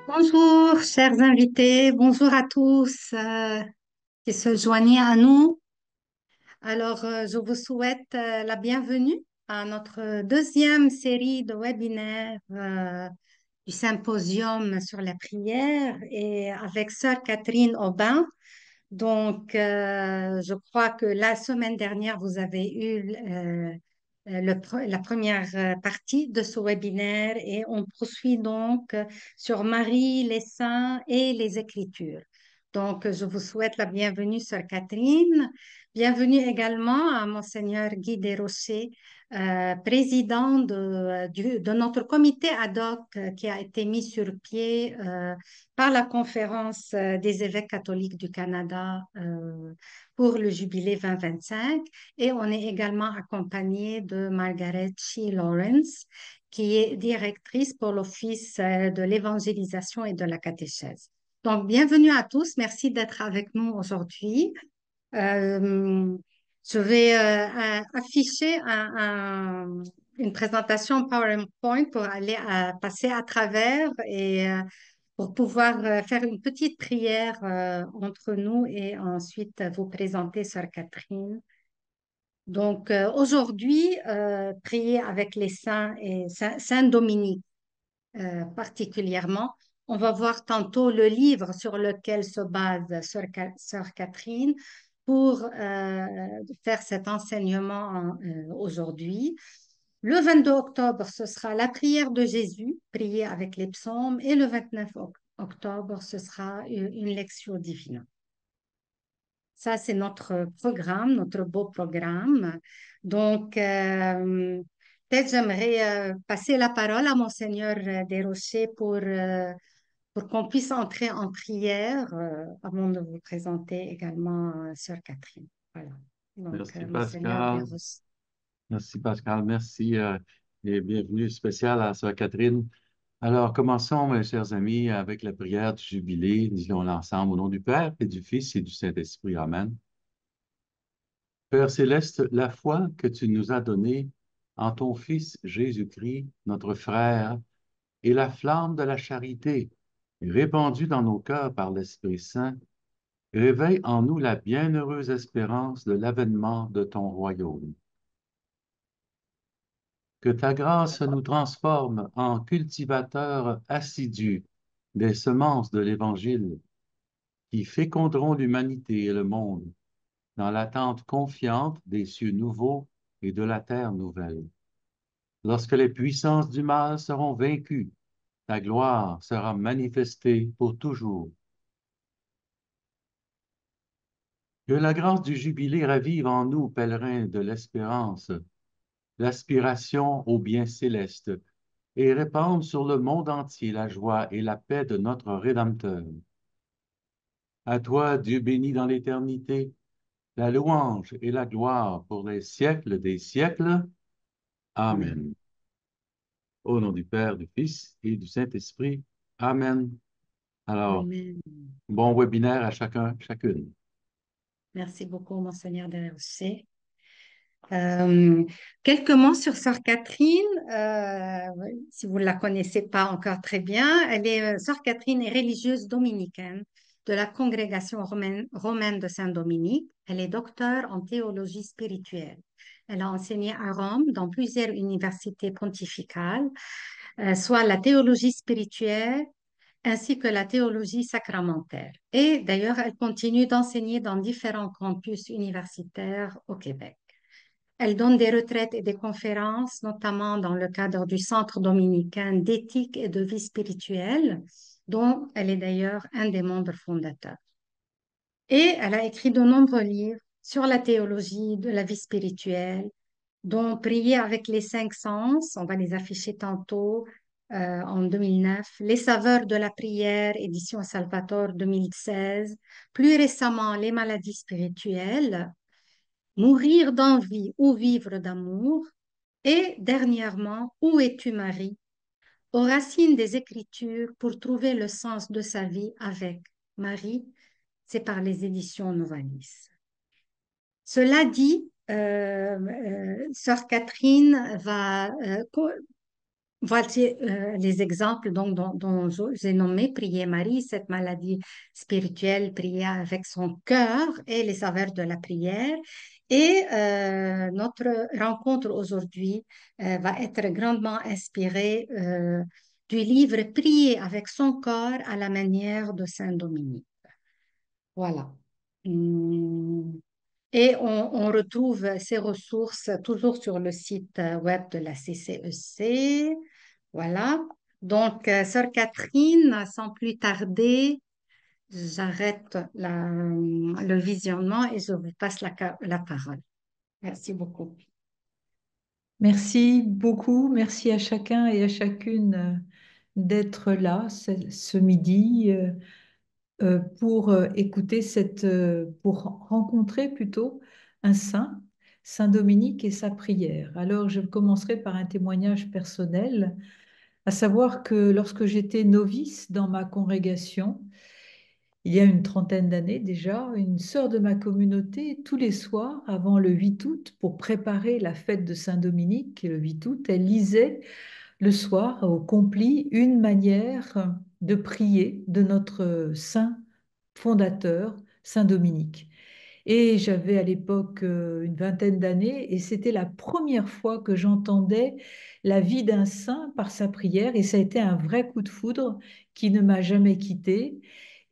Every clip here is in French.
Bonjour, chers invités, bonjour à tous qui se joignent à nous. Je vous souhaite la bienvenue à notre deuxième série de webinaires du symposium sur la prière et avec sœur Catherine Aubin. Je crois que la semaine dernière, vous avez eu la première partie de ce webinaire et on poursuit sur Marie, les saints et les Écritures. Je vous souhaite la bienvenue, sœur Catherine. Bienvenue également à Monseigneur Guy Desrochers, président de notre comité ad hoc qui a été mis sur pied par la Conférence des évêques catholiques du Canada pour le jubilé 2025. Et on est également accompagné de Margaret Shee Lawrence, qui est directrice pour l'Office de l'évangélisation et de la catéchèse. Donc, bienvenue à tous. Merci d'être avec nous aujourd'hui. Euh, je vais afficher une présentation PowerPoint pour aller passer à travers et pour pouvoir faire une petite prière entre nous et ensuite vous présenter Sœur Catherine. Aujourd'hui, prier avec les saints et Saint Dominique particulièrement. On va voir tantôt le livre sur lequel se base Sœur Catherine pour faire cet enseignement aujourd'hui. Le 22 octobre, ce sera la prière de Jésus, priée avec les psaumes, et le 29 octobre, ce sera une lecture divine. Ça, c'est notre programme, notre beau programme. Peut-être j'aimerais passer la parole à Monseigneur Desrochers pour qu'on puisse entrer en prière avant de vous présenter également Sœur Catherine. Voilà. Merci Monseigneur Pascal. Desrochers. Merci Pascal. Merci et bienvenue spéciale à Sœur Catherine. Alors, commençons, mes chers amis, avec la prière du jubilé. Disons-le ensemble au nom du Père et du Fils et du Saint-Esprit. Amen. Père céleste, la foi que tu nous as donnée en ton Fils Jésus-Christ, notre frère, et la flamme de la charité répandue dans nos cœurs par l'Esprit Saint, réveille en nous la bienheureuse espérance de l'avènement de ton royaume. Que ta grâce nous transforme en cultivateurs assidus des semences de l'Évangile qui féconderont l'humanité et le monde dans l'attente confiante des cieux nouveaux et de la terre nouvelle. Lorsque les puissances du mal seront vaincues, ta gloire sera manifestée pour toujours. Que la grâce du jubilé ravive en nous, pèlerins de l'espérance, l'aspiration au bien céleste et répandre sur le monde entier la joie et la paix de notre Rédempteur. À toi, Dieu béni dans l'éternité, la louange et la gloire pour les siècles des siècles. Amen. Amen. Au nom du Père, du Fils et du Saint-Esprit. Amen. Alors, Amen. bon webinaire à chacun, chacune. Merci beaucoup, Monseigneur Desrochers. Euh, Quelques mots sur Sœur Catherine. Si vous ne la connaissez pas encore très bien, Sœur Catherine est religieuse dominicaine de la congrégation romaine de Saint-Dominique. Elle est docteure en théologie spirituelle. Elle a enseigné à Rome dans plusieurs universités pontificales, soit la théologie spirituelle ainsi que la théologie sacramentelle. Et d'ailleurs, elle continue d'enseigner dans différents campus universitaires au Québec. Elle donne des retraites et des conférences, notamment dans le cadre du Centre dominicain d'éthique et de vie spirituelle, dont elle est d'ailleurs un des membres fondateurs. Et elle a écrit de nombreux livres sur la théologie de la vie spirituelle, dont Prier avec les cinq sens, on va les afficher tantôt en 2009, Les saveurs de la prière, édition Salvatore 2016, plus récemment Les maladies spirituelles, Mourir d'envie ou vivre d'amour. Et dernièrement, Où es-tu, Marie? Aux racines des Écritures pour trouver le sens de sa vie avec Marie. C'est par les éditions Novalis. Cela dit, Sœur Catherine va Voici les exemples dont j'ai nommé Prier Marie, cette maladie spirituelle, prier avec son cœur et les saveurs de la prière. Et notre rencontre aujourd'hui va être grandement inspirée du livre Prier avec son corps à la manière de Saint Dominique. Voilà. Hum. Et on retrouve ces ressources toujours sur le site web de la CCEC. Voilà. Donc, Sœur Catherine, sans plus tarder, j'arrête le visionnement et je vous passe la parole. Merci beaucoup. Merci beaucoup, merci à chacun et à chacune d'être là ce midi pour écouter pour rencontrer plutôt un saint, Saint Dominique et sa prière. Alors je commencerai par un témoignage personnel, à savoir que lorsque j'étais novice dans ma congrégation, il y a une trentaine d'années déjà, une sœur de ma communauté, tous les soirs, avant le 8 août, pour préparer la fête de Saint-Dominique, le 8 août, elle lisait le soir au complit une manière de prier de notre saint fondateur, Saint Dominique. Et j'avais à l'époque une vingtaine d'années et c'était la première fois que j'entendais la vie d'un saint par sa prière et ça a été un vrai coup de foudre qui ne m'a jamais quitté.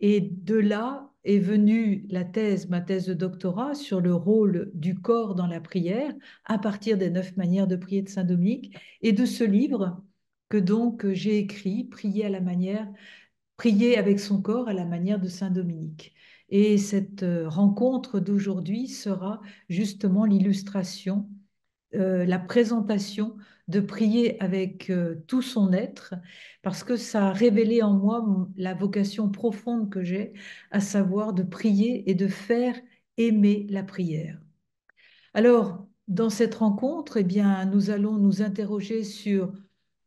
Et de là est venue ma thèse de doctorat sur le rôle du corps dans la prière à partir des 9 manières de prier de Saint Dominique et de ce livre que donc j'ai écrit, Prier avec son corps à la manière de Saint Dominique. Et cette rencontre d'aujourd'hui sera justement l'illustration, la présentation de prier avec tout son être, parce que ça a révélé en moi la vocation profonde que j'ai, à savoir de prier et de faire aimer la prière. Alors, dans cette rencontre, eh bien, nous allons nous interroger sur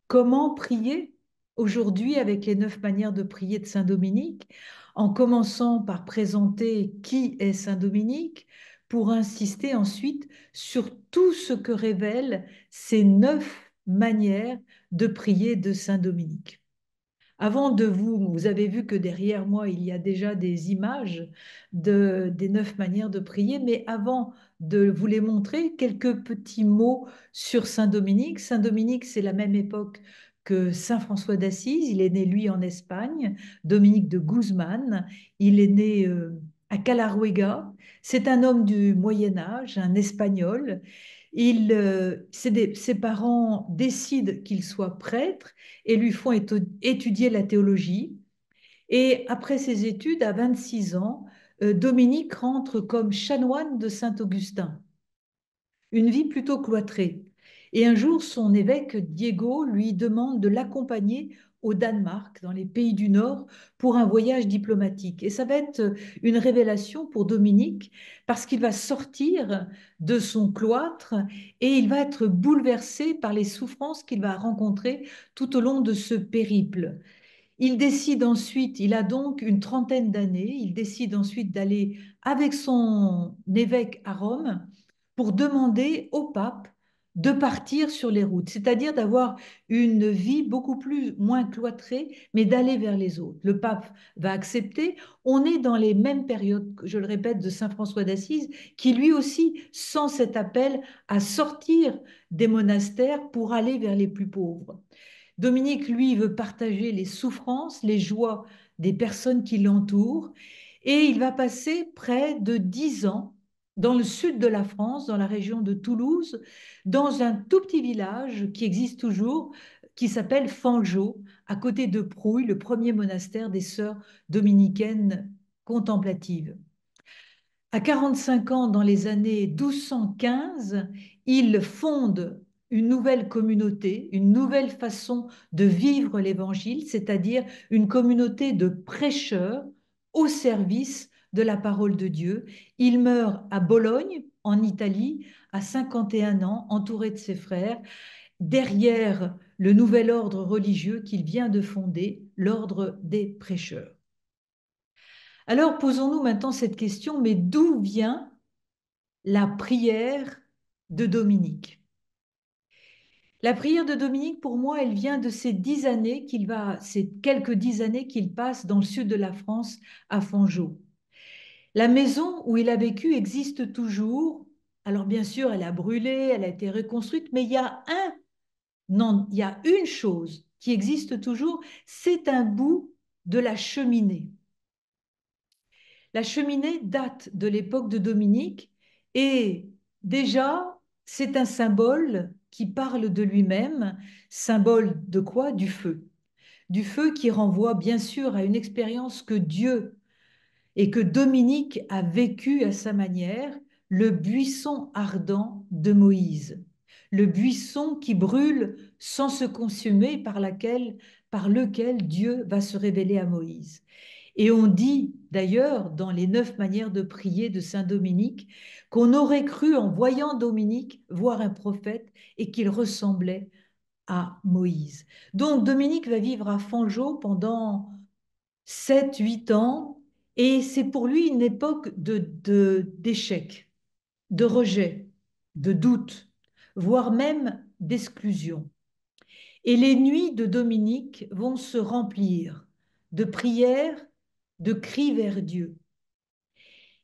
comment prier aujourd'hui avec les 9 manières de prier de Saint Dominique, en commençant par présenter qui est Saint Dominique, pour insister ensuite sur tout ce que révèlent ces 9 manières de prier de Saint Dominique. Avant de vous avez vu que derrière moi, il y a déjà des images des 9 manières de prier, mais avant de vous les montrer, quelques petits mots sur Saint Dominique. Saint Dominique, c'est la même époque que Saint François d'Assise. Il est né, lui, en Espagne, Dominique de Guzman. Il est né à Calaruega. C'est un homme du Moyen Âge, un Espagnol. Ses parents décident qu'il soit prêtre et lui font étudier la théologie. Et après ses études, à 26 ans, Dominique rentre comme chanoine de Saint-Augustin, une vie plutôt cloîtrée. Et un jour, son évêque Diego lui demande de l'accompagner au Danemark, dans les pays du Nord, pour un voyage diplomatique. Et ça va être une révélation pour Dominique, parce qu'il va sortir de son cloître et il va être bouleversé par les souffrances qu'il va rencontrer tout au long de ce périple. Il décide ensuite, il a donc une trentaine d'années, il décide ensuite d'aller avec son évêque à Rome pour demander au pape de partir sur les routes, c'est-à-dire d'avoir une vie beaucoup plus moins cloîtrée, mais d'aller vers les autres. Le pape va accepter. On est dans les mêmes périodes, je le répète, de Saint François d'Assise, qui lui aussi sent cet appel à sortir des monastères pour aller vers les plus pauvres. Dominique, lui, veut partager les souffrances, les joies des personnes qui l'entourent, et il va passer près de 10 ans dans le sud de la France, dans la région de Toulouse, dans un tout petit village qui existe toujours, qui s'appelle Fangeau, à côté de Prouille, le premier monastère des sœurs dominicaines contemplatives. À 45 ans, dans les années 1215, il fonde une nouvelle communauté, une nouvelle façon de vivre l'Évangile, c'est-à-dire une communauté de prêcheurs au service de la parole de Dieu. Il meurt à Bologne, en Italie, à 51 ans, entouré de ses frères, derrière le nouvel ordre religieux qu'il vient de fonder, l'ordre des prêcheurs. Alors posons-nous maintenant cette question, mais d'où vient la prière de Dominique? La prière de Dominique, pour moi, elle vient de ces quelques 10 années qu'il passe dans le sud de la France, à Fangeau. La maison où il a vécu existe toujours. Alors bien sûr, elle a brûlé, elle a été reconstruite, mais non, il y a une chose qui existe toujours, c'est un bout de la cheminée. La cheminée date de l'époque de Dominique et déjà, c'est un symbole qui parle de lui-même. Symbole de quoi? Du feu. Du feu qui renvoie bien sûr à une expérience que Dieu et que Dominique a vécu à sa manière, le buisson ardent de Moïse. Le buisson qui brûle sans se consumer par lequel Dieu va se révéler à Moïse. Et on dit d'ailleurs dans les 9 manières de prier de Saint Dominique qu'on aurait cru en voyant Dominique voir un prophète et qu'il ressemblait à Moïse. Donc Dominique va vivre à Fangeau pendant 7, 8 ans et c'est pour lui une époque d'échec, de rejet, de doute, voire même d'exclusion. Et les nuits de Dominique vont se remplir de prières, de cris vers Dieu.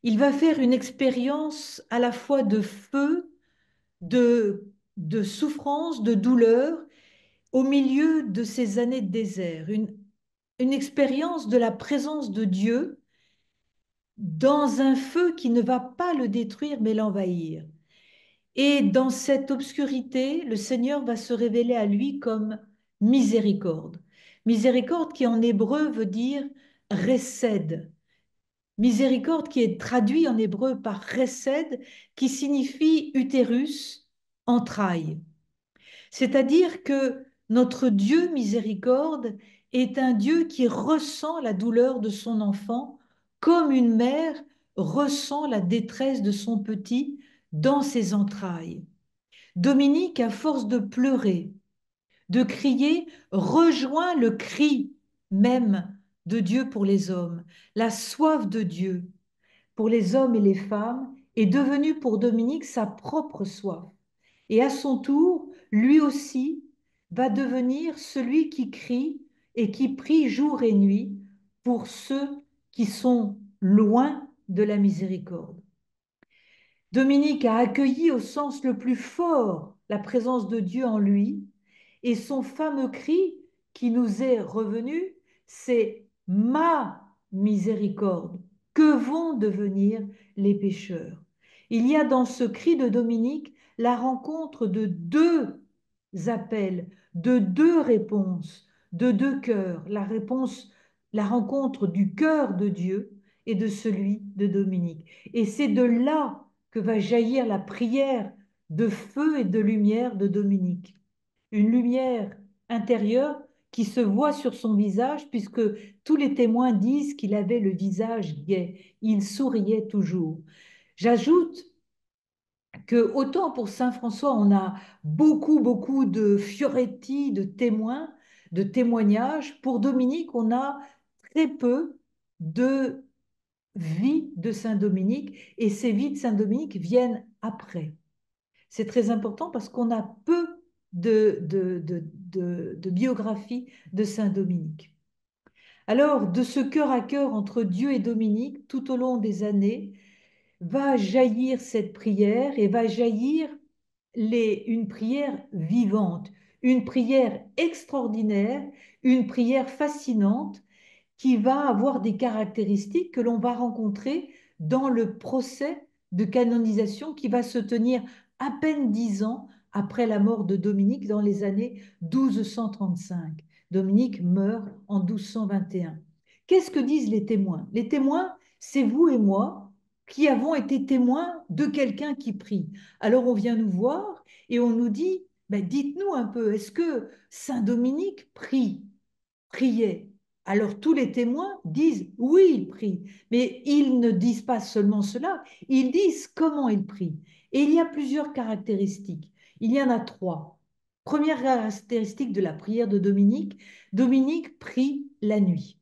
Il va faire une expérience à la fois de feu, de souffrance, de douleur, au milieu de ces années de désert. Une expérience de la présence de Dieu dans un feu qui ne va pas le détruire, mais l'envahir. Et dans cette obscurité, le Seigneur va se révéler à lui comme miséricorde. Miséricorde qui en hébreu veut dire resed. Miséricorde qui est traduit en hébreu par resed, qui signifie utérus, entraille. C'est-à-dire que notre Dieu miséricorde est un Dieu qui ressent la douleur de son enfant comme une mère ressent la détresse de son petit dans ses entrailles. Dominique, à force de pleurer, de crier, rejoint le cri même de Dieu pour les hommes. La soif de Dieu pour les hommes et les femmes est devenue pour Dominique sa propre soif. Et à son tour, lui aussi va devenir celui qui crie et qui prie jour et nuit pour ceux qui sont loin de la miséricorde. Dominique a accueilli au sens le plus fort la présence de Dieu en lui et son fameux cri qui nous est revenu, c'est ma miséricorde. Que vont devenir les pécheurs? Il y a dans ce cri de Dominique la rencontre de deux appels, de deux réponses, de deux cœurs. La rencontre du cœur de Dieu et de celui de Dominique. Et c'est de là que va jaillir la prière de feu et de lumière de Dominique. Une lumière intérieure qui se voit sur son visage, puisque tous les témoins disent qu'il avait le visage gai, il souriait toujours. J'ajoute que autant pour Saint François, on a beaucoup, beaucoup de fioretti, de témoins, de témoignages, pour Dominique, on a très peu de vie de Saint Dominique, et ces vies de Saint Dominique viennent après. C'est très important parce qu'on a peu de biographie de Saint Dominique. Alors, de ce cœur à cœur entre Dieu et Dominique, tout au long des années, va jaillir cette prière et va jaillir une prière vivante, une prière extraordinaire, une prière fascinante qui va avoir des caractéristiques que l'on va rencontrer dans le procès de canonisation qui va se tenir à peine 10 ans après la mort de Dominique dans les années 1235. Dominique meurt en 1221. Qu'est-ce que disent les témoins? Les témoins, c'est vous et moi qui avons été témoins de quelqu'un qui prie. Alors on vient nous voir et on nous dit, ben dites-nous un peu, est-ce que Saint Dominique priait? Alors tous les témoins disent oui, il prie, mais ils ne disent pas seulement cela, ils disent comment il prie. Et il y a plusieurs caractéristiques. Il y en a trois. Première caractéristique de la prière de Dominique, Dominique prie la nuit.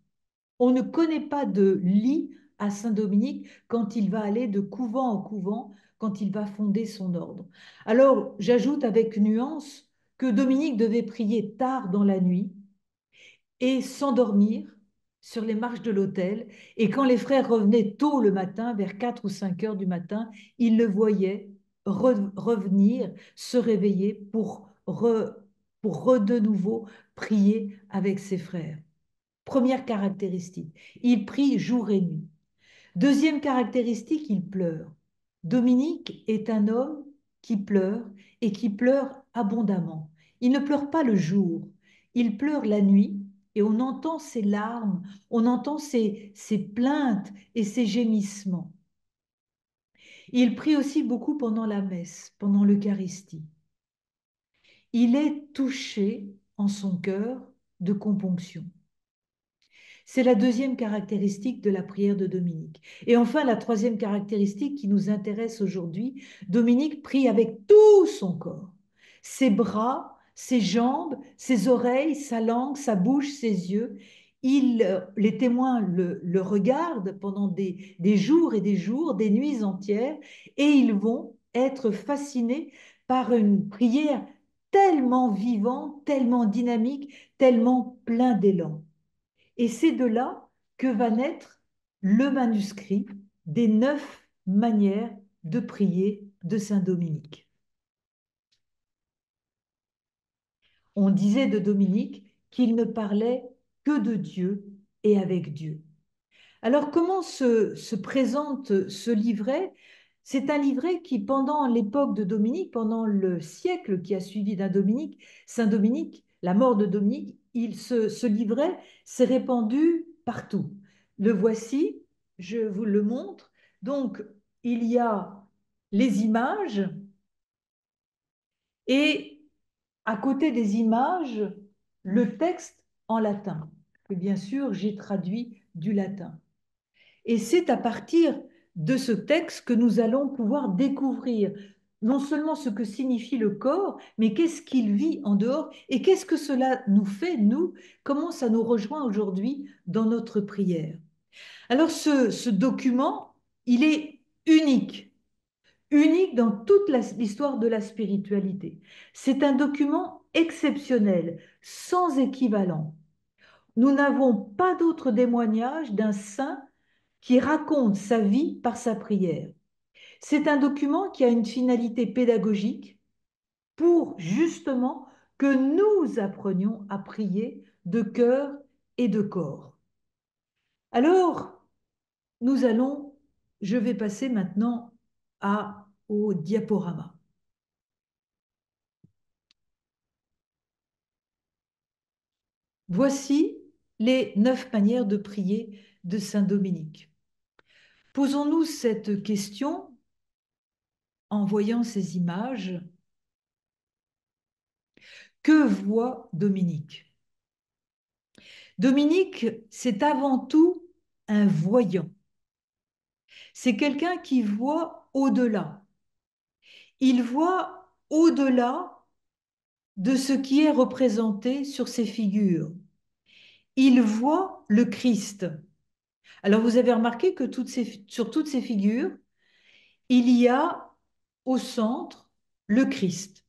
On ne connaît pas de lit à Saint-Dominique quand il va aller de couvent en couvent, quand il va fonder son ordre. Alors, j'ajoute avec nuance que Dominique devait prier tard dans la nuit et s'endormir sur les marches de l'autel. Et quand les frères revenaient tôt le matin, vers 4 ou 5 heures du matin, ils le voyaient revenir, se réveiller pour de nouveau prier avec ses frères. Première caractéristique, il prie jour et nuit. Deuxième caractéristique, il pleure. Dominique est un homme qui pleure et qui pleure abondamment. Il ne pleure pas le jour, il pleure la nuit et on entend ses larmes, on entend ses plaintes et ses gémissements. Il prie aussi beaucoup pendant la messe, pendant l'Eucharistie. Il est touché en son cœur de componction. C'est la deuxième caractéristique de la prière de Dominique. Et enfin, la troisième caractéristique qui nous intéresse aujourd'hui, Dominique prie avec tout son corps. Ses bras, ses jambes, ses oreilles, sa langue, sa bouche, ses yeux. Les témoins le regardent pendant des jours et des jours, des nuits entières, et ils vont être fascinés par une prière tellement vivante, tellement dynamique, tellement plein d'élan. Et c'est de là que va naître le manuscrit des 9 manières de prier de Saint Dominique. On disait de Dominique qu'il ne parlait que de Dieu et avec Dieu. Alors comment se présente ce livret? C'est un livret qui, pendant l'époque de Dominique, pendant le siècle qui a suivi Saint Dominique, la mort de Dominique, ce livret s'est répandu partout. Le voici, je vous le montre. Donc, il y a les images et à côté des images, le texte en latin, que bien sûr j'ai traduit du latin. Et c'est à partir de ce texte que nous allons pouvoir découvrir non seulement ce que signifie le corps, mais qu'est-ce qu'il vit en dehors et qu'est-ce que cela nous fait, nous, comment ça nous rejoint aujourd'hui dans notre prière. Alors ce document, il est unique, unique dans toute l'histoire de la spiritualité. C'est un document exceptionnel, sans équivalent. Nous n'avons pas d'autre témoignage d'un saint qui raconte sa vie par sa prière. C'est un document qui a une finalité pédagogique pour justement que nous apprenions à prier de cœur et de corps. Alors, je vais passer maintenant au diaporama. Voici les 9 manières de prier de Saint Dominique. Posons-nous cette question en voyant ces images. Que voit Dominique? Dominique, c'est avant tout un voyant. C'est quelqu'un qui voit au-delà. Il voit au-delà de ce qui est représenté sur ces figures. Il voit le Christ. Alors vous avez remarqué que sur toutes ces figures, il y a au centre le Christ,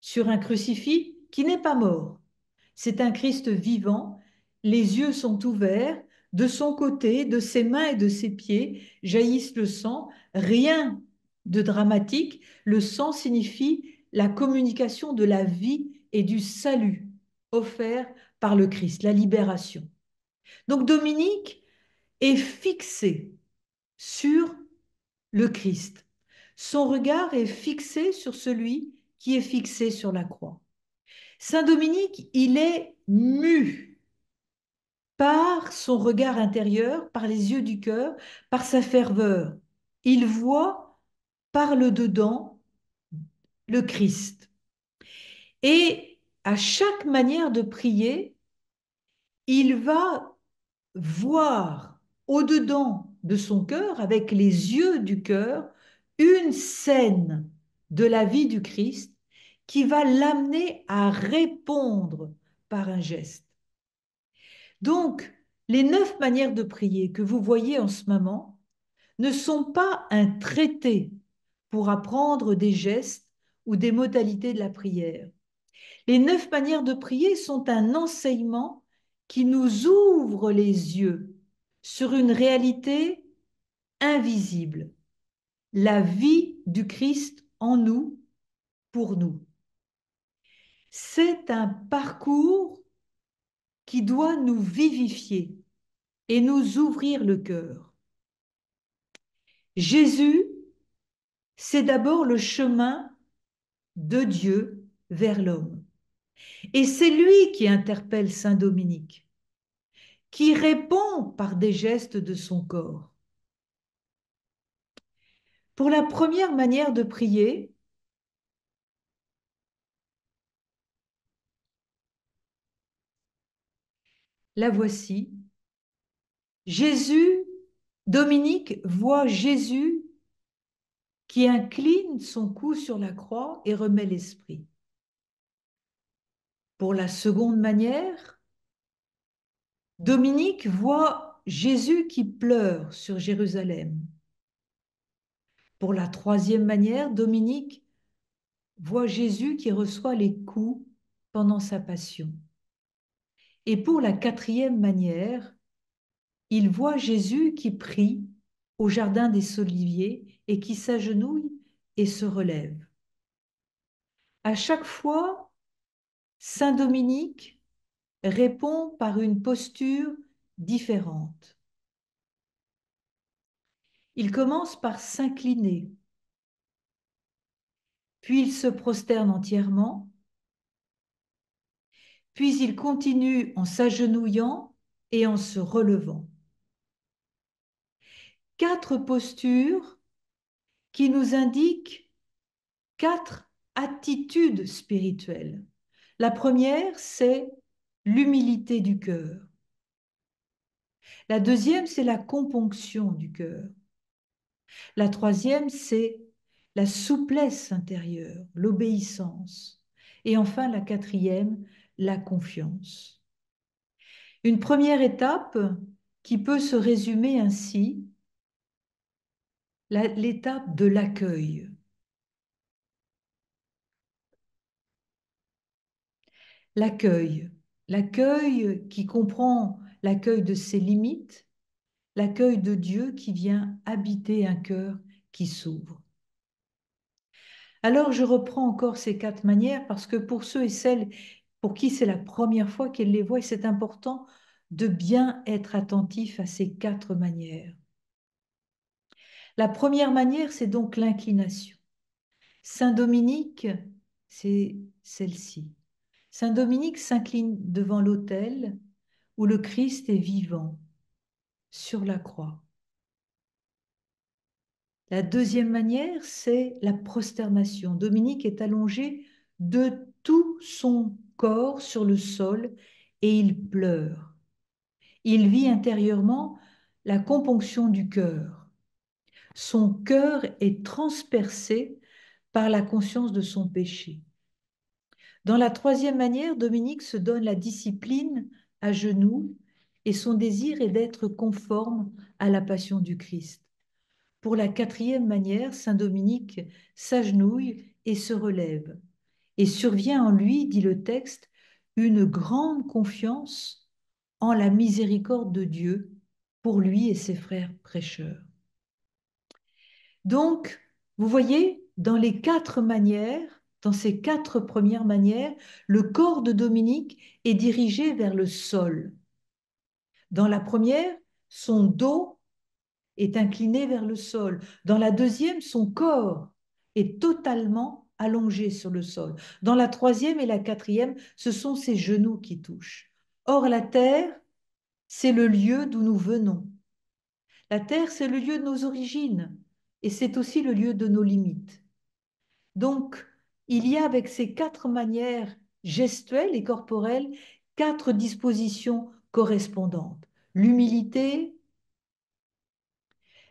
sur un crucifix qui n'est pas mort. C'est un Christ vivant, les yeux sont ouverts, de son côté, de ses mains et de ses pieds jaillissent le sang, rien de dramatique, le sang signifie la communication de la vie et du salut offert par le Christ, la libération. Donc Dominique est fixé sur le Christ. Son regard est fixé sur celui qui est fixé sur la croix. Saint Dominique, il est mu par son regard intérieur, par les yeux du cœur, par sa ferveur. Il voit par le dedans le Christ. Et à chaque manière de prier, il va voir au-dedans de son cœur, avec les yeux du cœur, une scène de la vie du Christ qui va l'amener à répondre par un geste. Donc, les 9 manières de prier que vous voyez en ce moment ne sont pas un traité pour apprendre des gestes ou des modalités de la prière. Les 9 manières de prier sont un enseignement qui nous ouvre les yeux sur une réalité invisible, la vie du Christ en nous, pour nous. C'est un parcours qui doit nous vivifier et nous ouvrir le cœur. Jésus, c'est d'abord le chemin de Dieu vers l'homme. Et c'est lui qui interpelle Saint Dominique, qui répond par des gestes de son corps. Pour la première manière de prier, la voici. Jésus, Dominique voit Jésus qui incline son cou sur la croix et remet l'esprit. Pour la seconde manière, Dominique voit Jésus qui pleure sur Jérusalem. Pour la troisième manière, Dominique voit Jésus qui reçoit les coups pendant sa passion. Et pour la quatrième manière, il voit Jésus qui prie au jardin des Oliviers et qui s'agenouille et se relève. À chaque fois, Saint Dominique répond par une posture différente. Il commence par s'incliner, puis il se prosterne entièrement, puis il continue en s'agenouillant et en se relevant. 4 postures qui nous indiquent 4 attitudes spirituelles. La première, c'est l'humilité du cœur. La deuxième, c'est la componction du cœur. La troisième, c'est la souplesse intérieure, l'obéissance. Et enfin, la quatrième, la confiance. Une première étape qui peut se résumer ainsi, l'étape de l'accueil. L'accueil. L'accueil qui comprend l'accueil de ses limites, l'accueil de Dieu qui vient habiter un cœur qui s'ouvre. Alors je reprends encore ces 4 manières parce que pour ceux et celles pour qui c'est la première fois qu'elles les voient, c'est important de bien être attentif à ces 4 manières. La première manière, c'est donc l'inclination. Saint Dominique, c'est celle-ci. Saint Dominique s'incline devant l'autel où le Christ est vivant, sur la croix. La deuxième manière, c'est la prosternation. Dominique est allongé de tout son corps sur le sol et il pleure. Il vit intérieurement la componction du cœur. Son cœur est transpercé par la conscience de son péché. Dans la troisième manière, Dominique se donne la discipline à genoux et son désir est d'être conforme à la passion du Christ. Pour la quatrième manière, Saint Dominique s'agenouille et se relève. Et survient en lui, dit le texte, une grande confiance en la miséricorde de Dieu pour lui et ses frères prêcheurs. Donc, vous voyez, dans les 4 manières, dans ces 4 premières manières, le corps de Dominique est dirigé vers le sol. Dans la première, son dos est incliné vers le sol. Dans la deuxième, son corps est totalement allongé sur le sol. Dans la troisième et la quatrième, ce sont ses genoux qui touchent. Or, la terre, c'est le lieu d'où nous venons. La terre, c'est le lieu de nos origines et c'est aussi le lieu de nos limites. Donc, il y a avec ces 4 manières gestuelles et corporelles 4 dispositions correspondantes. L'humilité,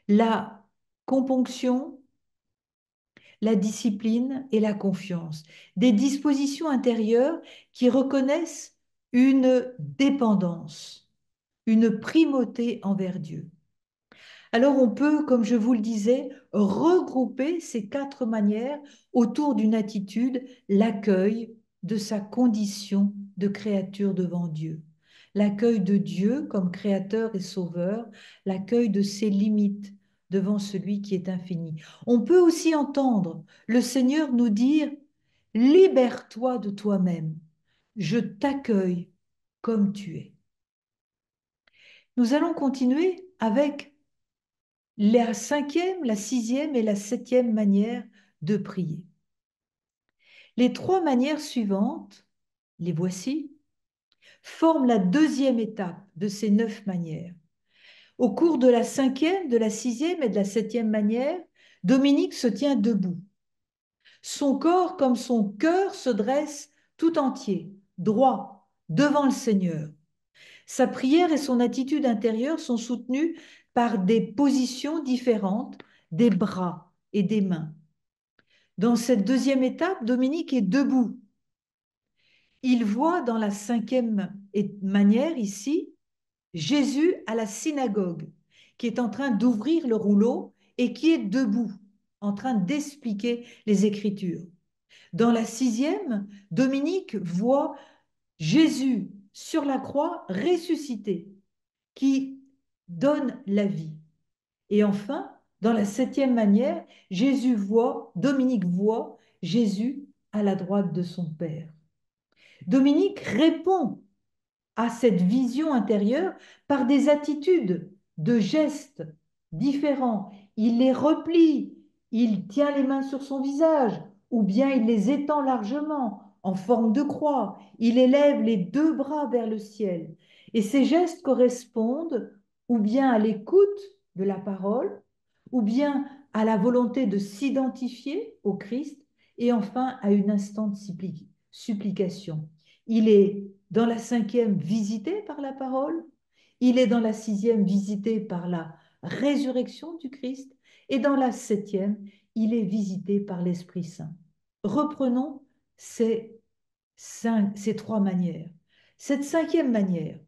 la componction, la discipline et la confiance. Des dispositions intérieures qui reconnaissent une dépendance, une primauté envers Dieu. Alors on peut, comme je vous le disais, regrouper ces 4 manières autour d'une attitude, l'accueil de sa condition de créature devant Dieu. L'accueil de Dieu comme créateur et sauveur, l'accueil de ses limites devant celui qui est infini. On peut aussi entendre le Seigneur nous dire, libère-toi de toi-même, je t'accueille comme tu es. Nous allons continuer avec la cinquième, la sixième et la septième manière de prier. Les trois manières suivantes, les voici, forment la deuxième étape de ces 9 manières. Au cours de la cinquième, de la sixième et de la septième manière, Dominique se tient debout. Son corps comme son cœur se dresse tout entier, droit, devant le Seigneur. Sa prière et son attitude intérieure sont soutenues par des positions différentes des bras et des mains. Dans cette deuxième étape, Dominique est debout. Il voit dans la cinquième manière ici Jésus à la synagogue qui est en train d'ouvrir le rouleau et qui est debout en train d'expliquer les Écritures. Dans la sixième, Dominique voit Jésus sur la croix ressuscité qui donne la vie. Et enfin, dans la septième manière, Dominique voit Jésus à la droite de son Père. Dominique répond à cette vision intérieure par des attitudes, de gestes différents. Il les replie, il tient les mains sur son visage, ou bien il les étend largement en forme de croix. Il élève les 2 bras vers le ciel. Et ces gestes correspondent ou bien à l'écoute de la parole, ou bien à la volonté de s'identifier au Christ, et enfin à une instante supplication. Il est dans la cinquième visité par la parole, il est dans la sixième visité par la résurrection du Christ, et dans la septième, il est visité par l'Esprit Saint. Reprenons ces 3 manières. Cette cinquième manière,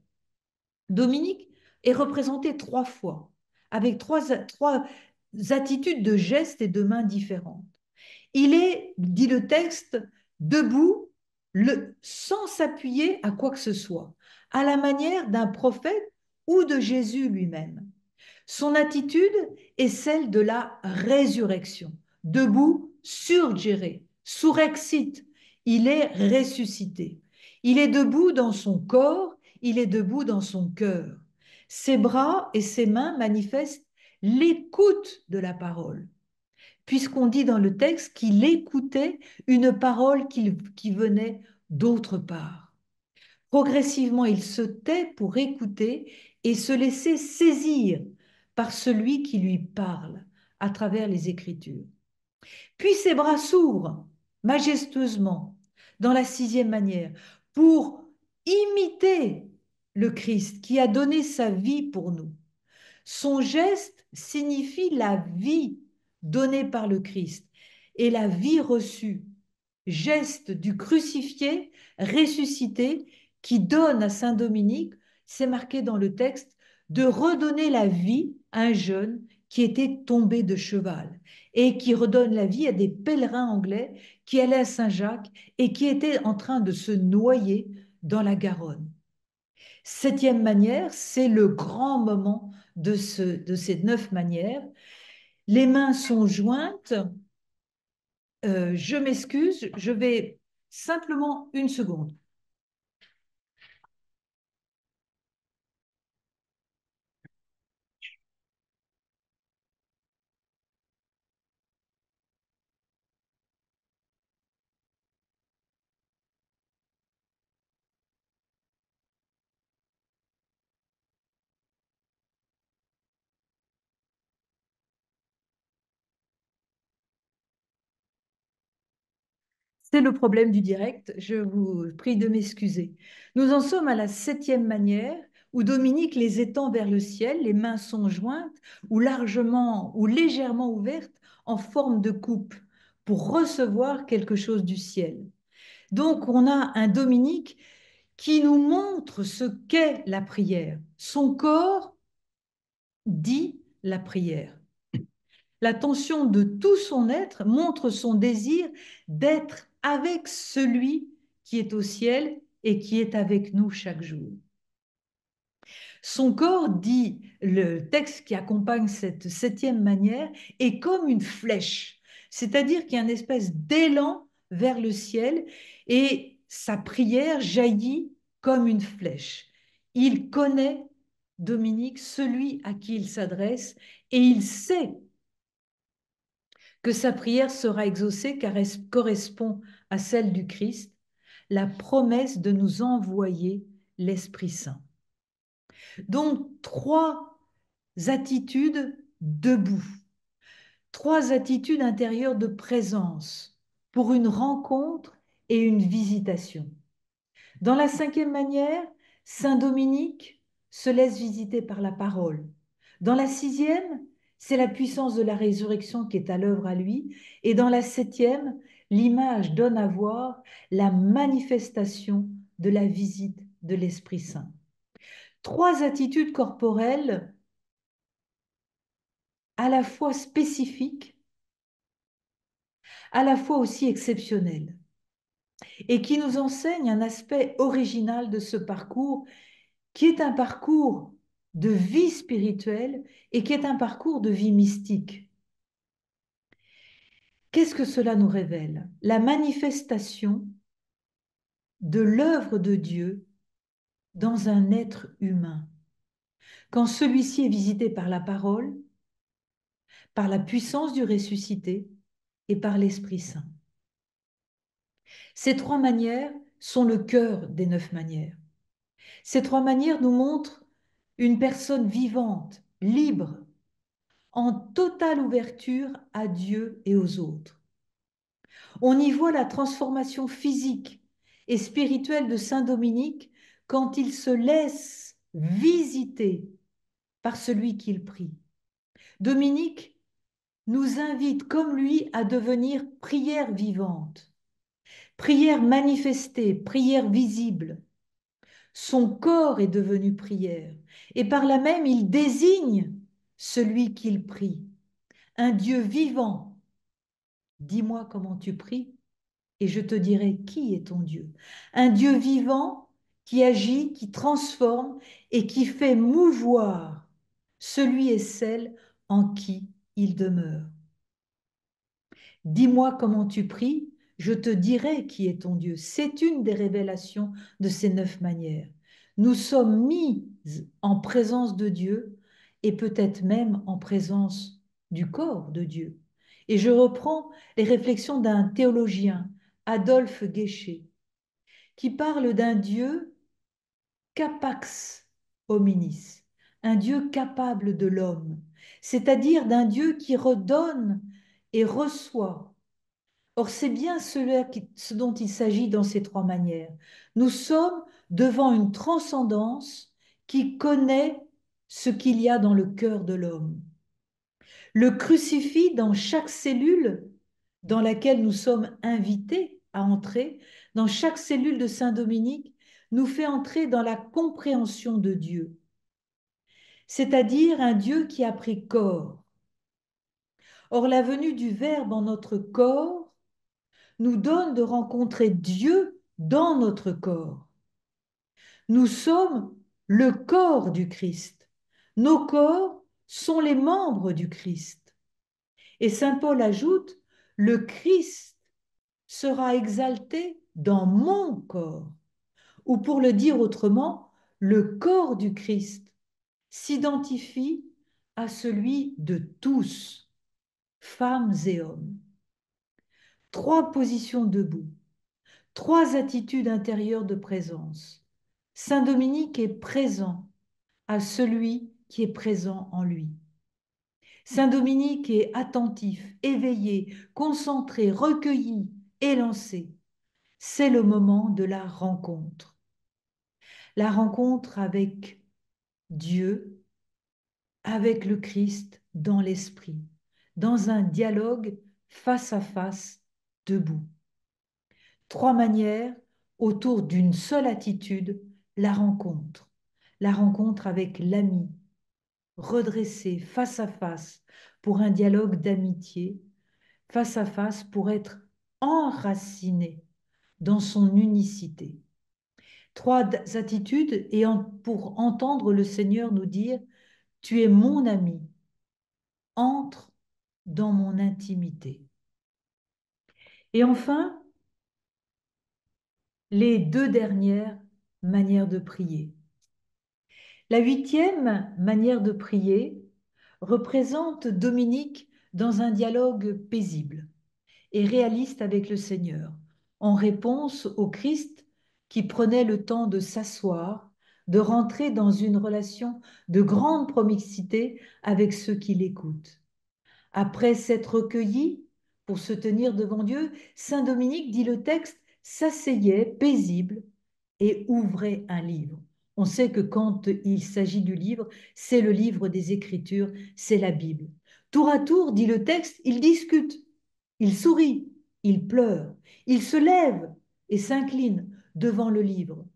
Dominique est représenté 3 fois, avec trois attitudes de gestes et de mains différentes. Il est, dit le texte, debout, sans s'appuyer à quoi que ce soit, à la manière d'un prophète ou de Jésus lui-même. Son attitude est celle de la résurrection, debout, surgéré, surexcite. Il est ressuscité. Il est debout dans son corps, il est debout dans son cœur. Ses bras et ses mains manifestent l'écoute de la parole, puisqu'on dit dans le texte qu'il écoutait une parole qui venait d'autre part. Progressivement, il se tait pour écouter et se laisser saisir par celui qui lui parle à travers les Écritures. Puis ses bras s'ouvrent majestueusement dans la sixième manière pour imiter le Christ qui a donné sa vie pour nous. Son geste signifie la vie donnée par le Christ et la vie reçue, geste du crucifié ressuscité qui donne à Saint Dominique, c'est marqué dans le texte, de redonner la vie à un jeune qui était tombé de cheval et qui redonne la vie à des pèlerins anglais qui allaient à Saint-Jacques et qui étaient en train de se noyer dans la Garonne. Septième manière, c'est le grand moment de ces 9 manières. Les mains sont jointes. Je m'excuse, je vais simplement une seconde. C'est le problème du direct, je vous prie de m'excuser. Nous en sommes à la septième manière où Dominique les étend vers le ciel, les mains sont jointes ou largement ou légèrement ouvertes en forme de coupe pour recevoir quelque chose du ciel. Donc on a un Dominique qui nous montre ce qu'est la prière. Son corps dit la prière. L'attention de tout son être montre son désir d'être avec celui qui est au ciel et qui est avec nous chaque jour. Son corps, dit le texte qui accompagne cette septième manière, est comme une flèche, c'est-à-dire qu'il y a une espèce d'élan vers le ciel et sa prière jaillit comme une flèche. Il connaît, Dominique, celui à qui il s'adresse et il sait que sa prière sera exaucée car elle correspond à celle du Christ, la promesse de nous envoyer l'Esprit Saint. Donc, trois attitudes debout, trois attitudes intérieures de présence pour une rencontre et une visitation. Dans la cinquième manière, Saint Dominique se laisse visiter par la parole. Dans la sixième, c'est la puissance de la résurrection qui est à l'œuvre à lui. Et dans la septième, l'image donne à voir la manifestation de la visite de l'Esprit Saint. Trois attitudes corporelles à la fois spécifiques, à la fois aussi exceptionnelles, et qui nous enseignent un aspect original de ce parcours, qui est un parcours de vie spirituelle et qui est un parcours de vie mystique. Qu'est-ce que cela nous révèle? La manifestation de l'œuvre de Dieu dans un être humain. Quand celui-ci est visité par la parole, par la puissance du ressuscité et par l'Esprit Saint. Ces trois manières sont le cœur des 9 manières. Ces trois manières nous montrent une personne vivante, libre, en totale ouverture à Dieu et aux autres. On y voit la transformation physique et spirituelle de Saint Dominique quand il se laisse visiter par celui qu'il prie. Dominique nous invite, comme lui, à devenir prière vivante, prière manifestée, prière visible. Son corps est devenu prière, et par là même il désigne celui qu'il prie. Un Dieu vivant. Dis-moi comment tu pries, et je te dirai qui est ton Dieu. Un Dieu vivant qui agit, qui transforme et qui fait mouvoir celui et celle en qui il demeure. Dis-moi comment tu pries, je te dirai qui est ton Dieu. C'est une des révélations de ces 9 manières. Nous sommes mis en présence de Dieu et peut-être même en présence du corps de Dieu. Et je reprends les réflexions d'un théologien, Adolphe Guéchet, qui parle d'un Dieu capax hominis, un Dieu capable de l'homme, c'est-à-dire d'un Dieu qui redonne et reçoit. Or, c'est bien ce dont il s'agit dans ces trois manières. Nous sommes devant une transcendance qui connaît ce qu'il y a dans le cœur de l'homme. Le crucifix dans chaque cellule dans laquelle nous sommes invités à entrer, dans chaque cellule de Saint-Dominique, nous fait entrer dans la compréhension de Dieu, c'est-à-dire un Dieu qui a pris corps. Or, la venue du Verbe en notre corps nous donne de rencontrer Dieu dans notre corps. Nous sommes le corps du Christ. Nos corps sont les membres du Christ. Et saint Paul ajoute, le Christ sera exalté dans mon corps. Ou pour le dire autrement, le corps du Christ s'identifie à celui de tous, femmes et hommes. Trois positions debout, trois attitudes intérieures de présence. Saint Dominique est présent à celui qui est présent en lui. Saint Dominique est attentif, éveillé, concentré, recueilli, élancé. C'est le moment de la rencontre. La rencontre avec Dieu, avec le Christ dans l'esprit, dans un dialogue face à face, debout. Trois manières autour d'une seule attitude, la rencontre. La rencontre avec l'ami, redressé face à face pour un dialogue d'amitié, face à face pour être enraciné dans son unicité. Trois attitudes et pour entendre le Seigneur nous dire, tu es mon ami, entre dans mon intimité. Et enfin, les deux dernières manières de prier. La huitième manière de prier représente Dominique dans un dialogue paisible et réaliste avec le Seigneur, en réponse au Christ qui prenait le temps de s'asseoir, de rentrer dans une relation de grande proximité avec ceux qui l'écoutent. Après s'être recueilli pour se tenir devant Dieu, Saint Dominique, dit le texte, s'asseyait paisible et ouvrait un livre. On sait que quand il s'agit du livre, c'est le livre des Écritures, c'est la Bible. Tour à tour, dit le texte, il discute, il sourit, il pleure, il se lève et s'incline devant le livre.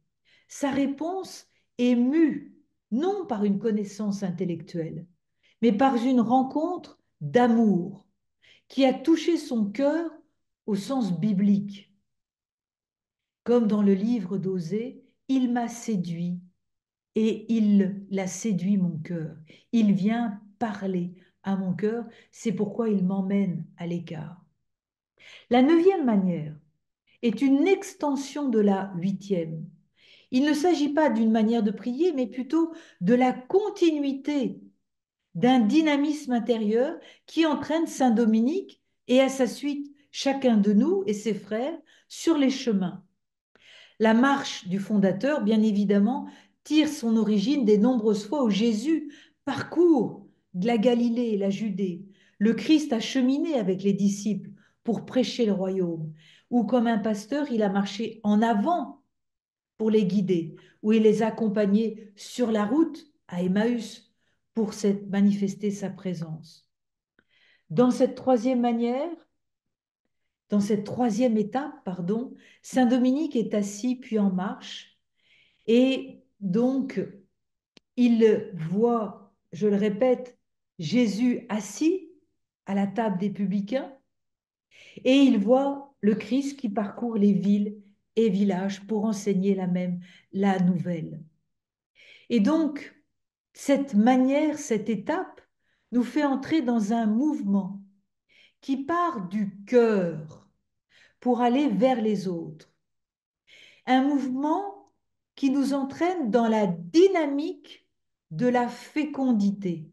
Sa réponse est mue, non par une connaissance intellectuelle, mais par une rencontre d'amour qui a touché son cœur au sens biblique. Comme dans le livre d'Osée, il m'a séduit et il a séduit mon cœur. Il vient parler à mon cœur, c'est pourquoi il m'emmène à l'écart. La neuvième manière est une extension de la huitième. Il ne s'agit pas d'une manière de prier, mais plutôt de la continuité d'un dynamisme intérieur qui entraîne Saint Dominique et à sa suite chacun de nous et ses frères sur les chemins. La marche du fondateur, bien évidemment, tire son origine des nombreuses fois où Jésus parcourt de la Galilée et la Judée. Le Christ a cheminé avec les disciples pour prêcher le royaume, ou comme un pasteur, il a marché en avant pour les guider, ou il les a accompagnés sur la route à Emmaüs pour manifester sa présence. Dans cette troisième manière, dans cette troisième étape, pardon, Saint Dominique est assis puis en marche et donc il voit, je le répète, Jésus assis à la table des publicains et il voit le Christ qui parcourt les villes et villages pour enseigner la nouvelle. Et donc, cette manière, cette étape nous fait entrer dans un mouvement qui part du cœur pour aller vers les autres. Un mouvement qui nous entraîne dans la dynamique de la fécondité.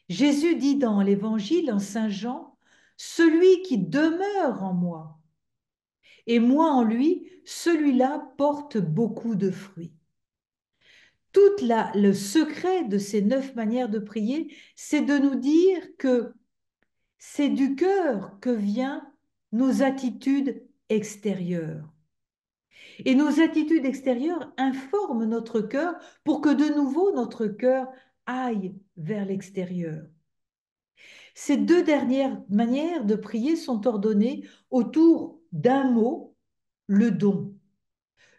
Jésus dit dans l'Évangile, en Saint Jean, « Celui qui demeure en moi et moi en lui, celui-là porte beaucoup de fruits. » Le secret de ces 9 manières de prier, c'est de nous dire que c'est du cœur que viennent nos attitudes extérieures. Et nos attitudes extérieures informent notre cœur pour que de nouveau notre cœur aille vers l'extérieur. Ces 2 dernières manières de prier sont ordonnées autour d'un mot, le don.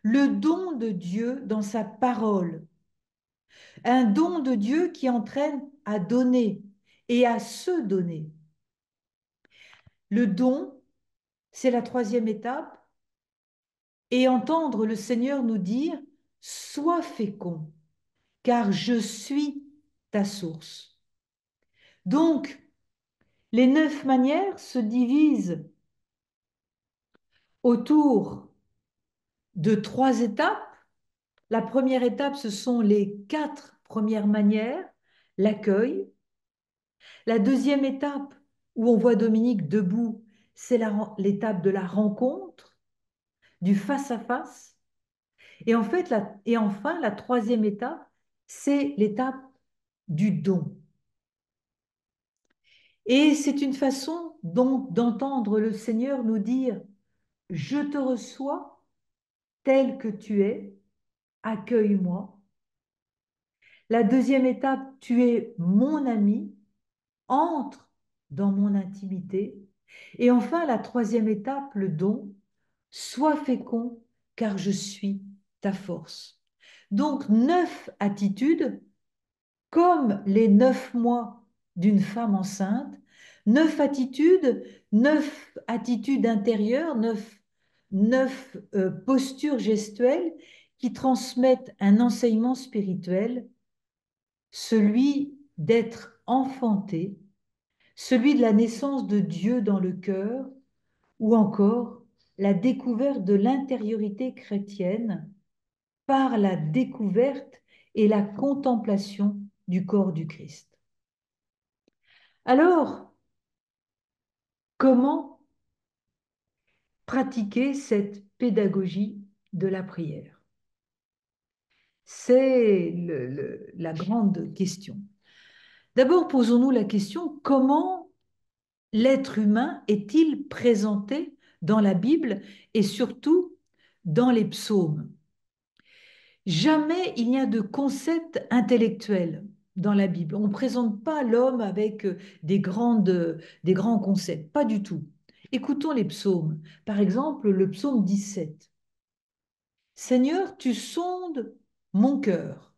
Le don de Dieu dans sa parole. Un don de Dieu qui entraîne à donner et à se donner. Le don, c'est la troisième étape, et entendre le Seigneur nous dire « Sois fécond, car je suis ta source. » Donc, les 9 manières se divisent autour de 3 étapes. La première étape, ce sont les 4 premières manières, l'accueil. La deuxième étape, où on voit Dominique debout, c'est l'étape de la rencontre, du face-à-face. Et enfin, la troisième étape, c'est l'étape du don. Et c'est une façon donc d'entendre le Seigneur nous dire « Je te reçois tel que tu es, accueille-moi. » La deuxième étape, tu es mon ami, entre dans mon intimité. Et enfin, la troisième étape, le don, sois fécond, car je suis ta force. Donc, 9 attitudes, comme les 9 mois d'une femme enceinte, 9 attitudes, 9 attitudes intérieures, 9 9 postures gestuelles qui transmettent un enseignement spirituel, celui d'être enfanté, celui de la naissance de Dieu dans le cœur, ou encore la découverte de l'intériorité chrétienne par la découverte et la contemplation du corps du Christ. Alors, comment pratiquer cette pédagogie de la prière? C'est la grande question. D'abord, posons-nous la question, comment l'être humain est-il présenté dans la Bible et surtout dans les psaumes? Jamais il n'y a de concept intellectuel dans la Bible. On ne présente pas l'homme avec des grands concepts, pas du tout. Écoutons les psaumes. Par exemple, le psaume 17. Seigneur, tu sondes mon cœur.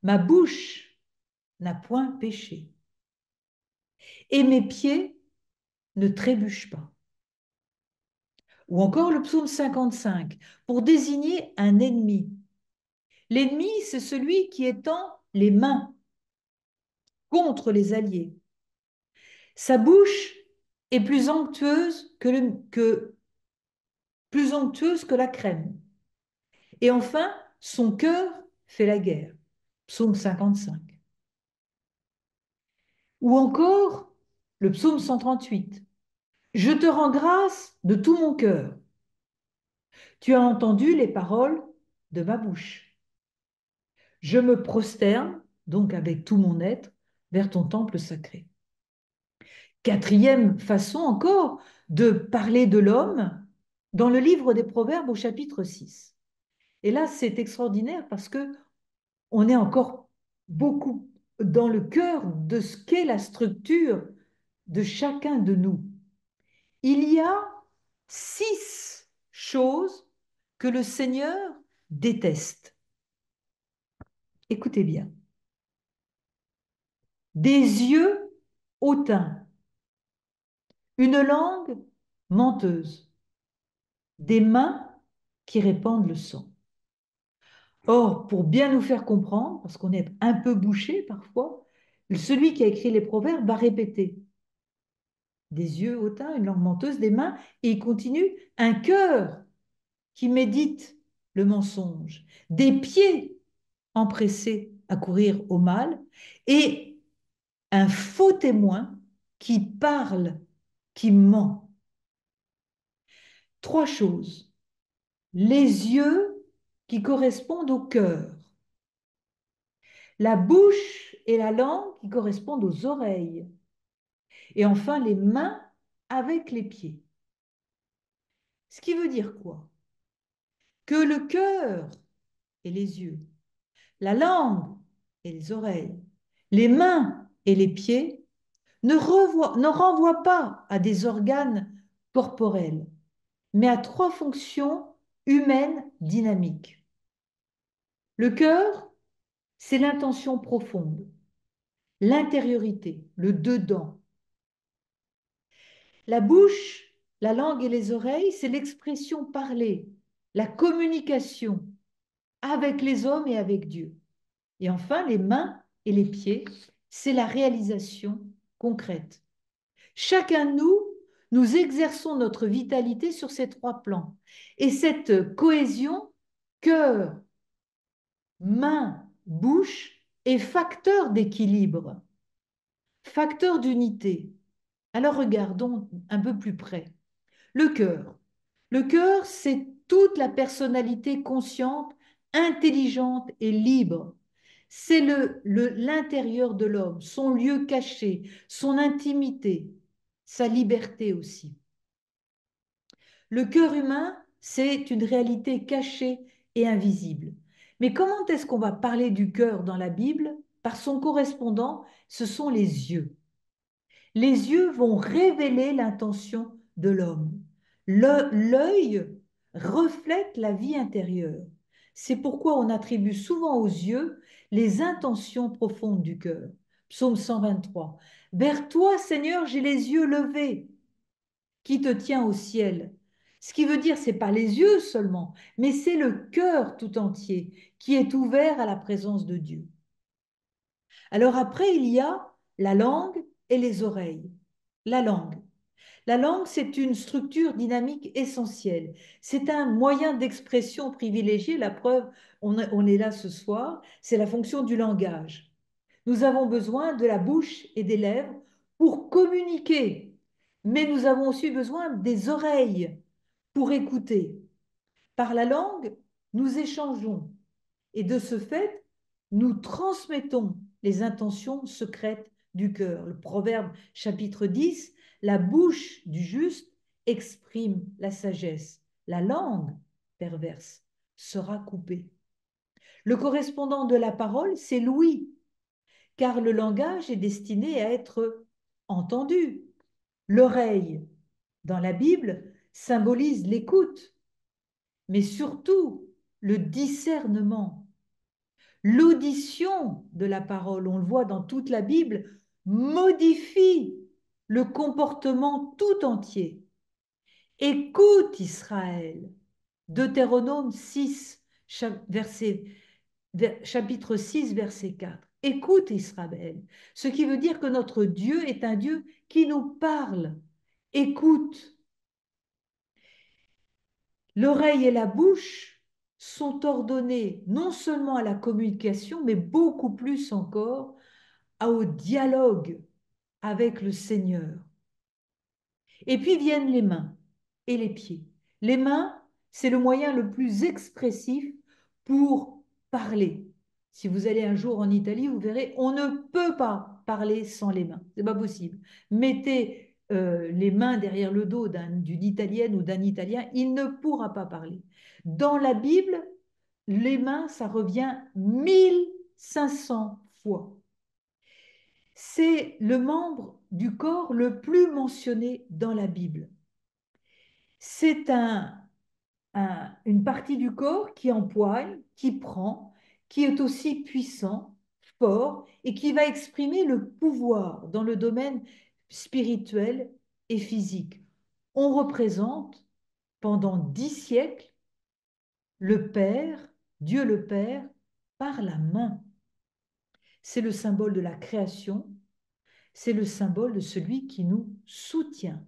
Ma bouche n'a point péché. Et mes pieds ne trébuchent pas. Ou encore le psaume 55, pour désigner un ennemi. L'ennemi, c'est celui qui étend les mains contre les alliés. Sa bouche est plus onctueuse que la crème. Et enfin, son cœur fait la guerre. Psaume 55. Ou encore le psaume 138. Je te rends grâce de tout mon cœur. Tu as entendu les paroles de ma bouche. Je me prosterne, donc avec tout mon être, vers ton temple sacré. Quatrième façon encore de parler de l'homme dans le livre des Proverbes au chapitre 6. Et là, c'est extraordinaire parce que on est encore beaucoup dans le cœur de ce qu'est la structure de chacun de nous. Il y a 6 choses que le Seigneur déteste. Écoutez bien. Des yeux hautains, une langue menteuse, des mains qui répandent le sang. Or, pour bien nous faire comprendre, parce qu'on est un peu bouché parfois, celui qui a écrit les proverbes va répéter des yeux hautains, une langue menteuse, des mains, et il continue, un cœur qui médite le mensonge, des pieds empressés à courir au mal, et un faux témoin qui parle, qui ment. 3 choses. Les yeux qui correspondent au cœur, la bouche et la langue qui correspondent aux oreilles, et enfin les mains avec les pieds. Ce qui veut dire quoi? Que le cœur et les yeux, la langue et les oreilles, les mains et les pieds ne renvoient pas à des organes corporels, mais à 3 fonctions humaines dynamiques. Le cœur, c'est l'intention profonde, l'intériorité, le dedans. La bouche, la langue et les oreilles, c'est l'expression parlée, la communication avec les hommes et avec Dieu. Et enfin, les mains et les pieds, c'est la réalisation concrète. Chacun de nous, nous exerçons notre vitalité sur ces 3 plans. Et cette cohésion, cœur, main, bouche, est facteur d'équilibre, facteur d'unité. Alors regardons un peu plus près. Le cœur. Le cœur, c'est toute la personnalité consciente, intelligente et libre. C'est l'intérieur de l'homme, son lieu caché, son intimité, sa liberté aussi. Le cœur humain, c'est une réalité cachée et invisible. Mais comment est-ce qu'on va parler du cœur dans la Bible? Par son correspondant, ce sont les yeux. Les yeux vont révéler l'intention de l'homme. L'œil reflète la vie intérieure. C'est pourquoi on attribue souvent aux yeux les intentions profondes du cœur. Psaume 123. Vers toi, Seigneur, j'ai les yeux levés. qui te tient au ciel. Ce qui veut dire, c'est pas les yeux seulement, mais c'est le cœur tout entier qui est ouvert à la présence de Dieu. Alors après, il y a la langue et les oreilles. La langue. La langue, c'est une structure dynamique essentielle. C'est un moyen d'expression privilégié. La preuve, on est là ce soir, c'est la fonction du langage. Nous avons besoin de la bouche et des lèvres pour communiquer, mais nous avons aussi besoin des oreilles pour écouter. Par la langue, nous échangeons et de ce fait, nous transmettons les intentions secrètes du cœur. Le Proverbe chapitre 10, la bouche du juste exprime la sagesse. La langue perverse sera coupée. Le correspondant de la parole, c'est l'ouïe, car le langage est destiné à être entendu. L'oreille, dans la Bible, symbolise l'écoute, mais surtout le discernement. L'audition de la parole, on le voit dans toute la Bible, modifie le comportement tout entier. Écoute Israël. Deutéronome 6, chapitre 6, verset 4. Écoute Israël. Ce qui veut dire que notre Dieu est un Dieu qui nous parle. Écoute. L'oreille et la bouche sont ordonnées non seulement à la communication, mais beaucoup plus encore au dialogue avec le Seigneur. Et puis viennent les mains et les pieds. Les mains, c'est le moyen le plus expressif pour parler. Si vous allez un jour en Italie, vous verrez, on ne peut pas parler sans les mains. C'est pas possible. Mettez les mains derrière le dos d'une Italienne ou d'un Italien, il ne pourra pas parler. Dans la Bible, les mains, ça revient 1500 fois. C'est le membre du corps le plus mentionné dans la Bible. C'est une partie du corps qui empoigne, qui prend, qui est aussi puissant, fort et qui va exprimer le pouvoir dans le domaine spirituel et physique. On représente pendant 10 siècles le Père, Dieu le Père, par la main. C'est le symbole de la création, c'est le symbole de celui qui nous soutient,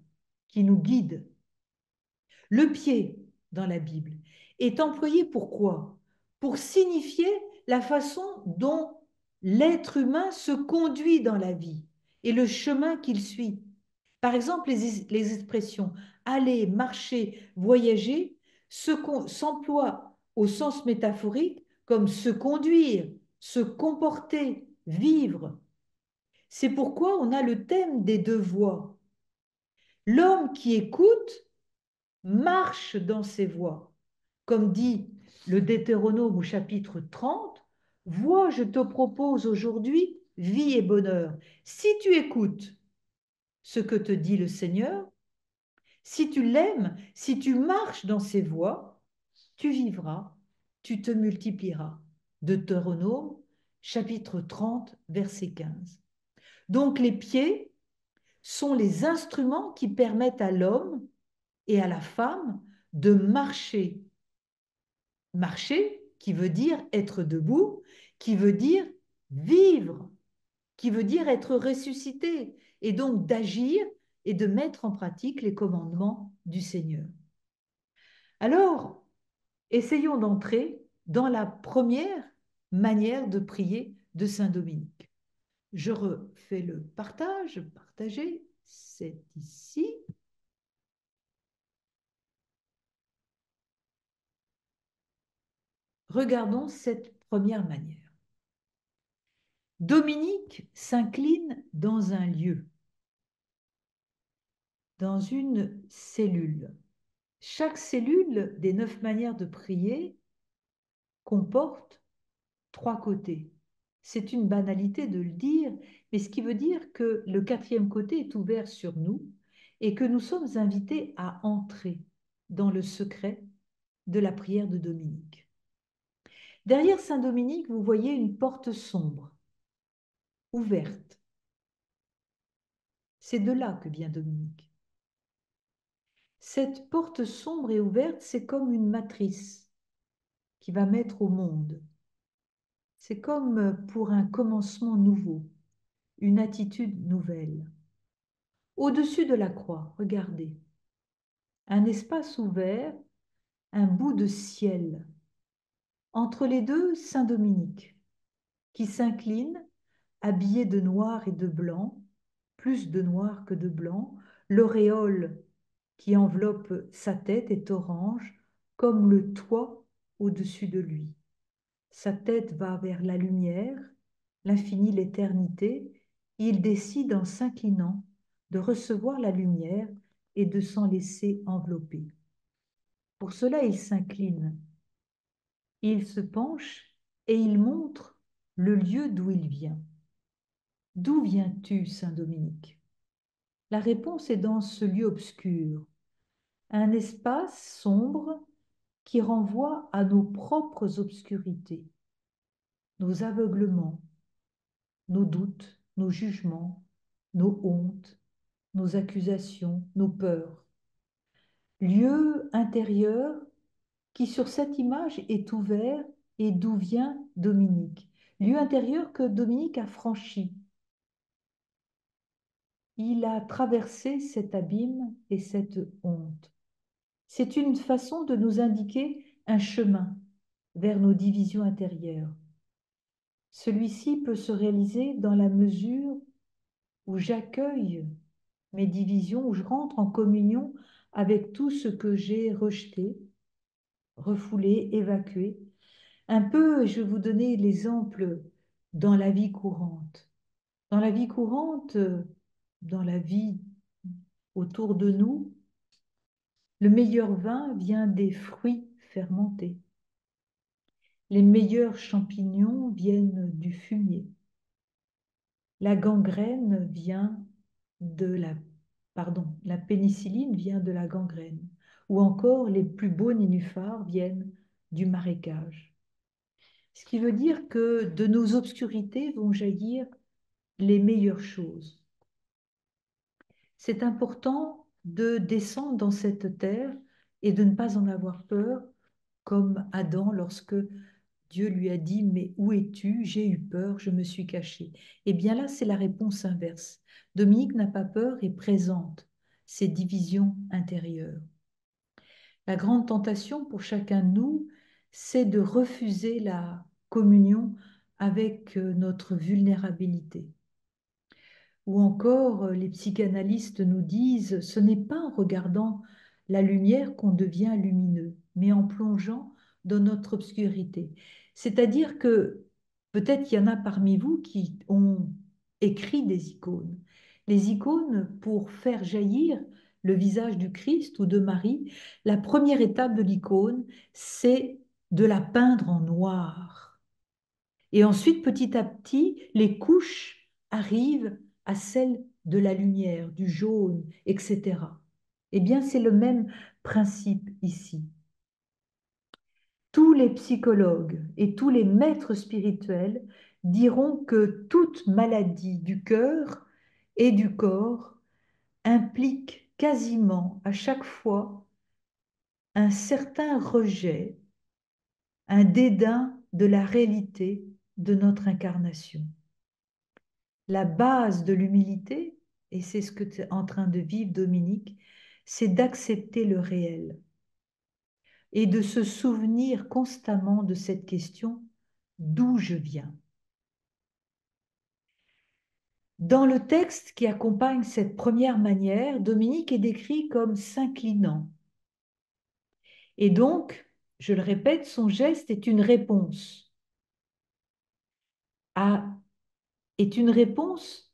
qui nous guide. Le pied, dans la Bible, est employé pour quoi? Pour signifier la façon dont l'être humain se conduit dans la vie et le chemin qu'il suit. Par exemple, les expressions aller, marcher, voyager s'emploient au sens métaphorique comme se conduire, se comporter, vivre. C'est pourquoi on a le thème des deux voies. L'homme qui écoute marche dans ses voies. Comme dit le Deutéronome au chapitre 30, vois, je te propose aujourd'hui vie et bonheur. Si tu écoutes ce que te dit le Seigneur, si tu l'aimes, si tu marches dans ses voies, tu vivras, tu te multiplieras. Deutéronome chapitre 30, verset 15. Donc les pieds sont les instruments qui permettent à l'homme et à la femme de marcher. Marcher, qui veut dire être debout, qui veut dire vivre, qui veut dire être ressuscité, et donc d'agir et de mettre en pratique les commandements du Seigneur. Alors, essayons d'entrer dans la première manière de prier de Saint Dominique. Je refais le partage, partager, c'est ici. Regardons cette première manière. Dominique s'incline dans un lieu, dans une cellule. Chaque cellule des 9 manières de prier comporte 3 côtés. C'est une banalité de le dire, mais ce qui veut dire que le 4e côté est ouvert sur nous et que nous sommes invités à entrer dans le secret de la prière de Dominique. Derrière Saint Dominique, vous voyez une porte sombre, ouverte. C'est de là que vient Dominique. Cette porte sombre et ouverte, c'est comme une matrice qui va mettre au monde. C'est comme pour un commencement nouveau, une attitude nouvelle. Au-dessus de la croix, regardez, un espace ouvert, un bout de ciel. Entre les deux, Saint Dominique, qui s'incline, habillé de noir et de blanc, plus de noir que de blanc. L'auréole qui enveloppe sa tête est orange, comme le toit au-dessus de lui. Sa tête va vers la lumière, l'infini, l'éternité. Il décide en s'inclinant de recevoir la lumière et de s'en laisser envelopper. Pour cela, il s'incline. Il se penche et il montre le lieu d'où il vient. D'où viens-tu, Saint Dominique? La réponse est dans ce lieu obscur, un espace sombre qui renvoie à nos propres obscurités, nos aveuglements, nos doutes, nos jugements, nos hontes, nos accusations, nos peurs. Lieu intérieur qui sur cette image est ouvert et d'où vient Dominique. Lieu intérieur que Dominique a franchi. Il a traversé cet abîme et cette honte. C'est une façon de nous indiquer un chemin vers nos divisions intérieures. Celui-ci peut se réaliser dans la mesure où j'accueille mes divisions, où je rentre en communion avec tout ce que j'ai rejeté, refoulé, évacué. Un peu, je vais vous donner l'exemple dans la vie courante. Dans la vie courante, dans la vie autour de nous, le meilleur vin vient des fruits fermentés. Les meilleurs champignons viennent du fumier. La gangrène vient de la pénicilline vient de la gangrène. Ou encore, les plus beaux nénuphars viennent du marécage. Ce qui veut dire que de nos obscurités vont jaillir les meilleures choses. C'est important de descendre dans cette terre et de ne pas en avoir peur, comme Adam lorsque Dieu lui a dit, mais où es-tu? J'ai eu peur, je me suis caché. Eh bien là, c'est la réponse inverse. Dominique n'a pas peur et présente ses divisions intérieures. La grande tentation pour chacun de nous, c'est de refuser la communion avec notre vulnérabilité. Ou encore, les psychanalystes nous disent, ce n'est pas en regardant la lumière qu'on devient lumineux, mais en plongeant dans notre obscurité. C'est-à-dire que peut-être il y en a parmi vous qui ont écrit des icônes. Les icônes, pour faire jaillir le visage du Christ ou de Marie, la première étape de l'icône, c'est de la peindre en noir. Et ensuite, petit à petit, les couches arrivent à celles de la lumière, du jaune, etc. Eh bien, c'est le même principe ici. Tous les psychologues et tous les maîtres spirituels diront que toute maladie du cœur et du corps implique quasiment à chaque fois un certain rejet, un dédain de la réalité de notre incarnation. La base de l'humilité, et c'est ce que tu es en train de vivre, Dominique, c'est d'accepter le réel et de se souvenir constamment de cette question, d'où je viens. Dans le texte qui accompagne cette première manière, Dominique est décrit comme s'inclinant. Et donc, je le répète, son geste est une réponse est une réponse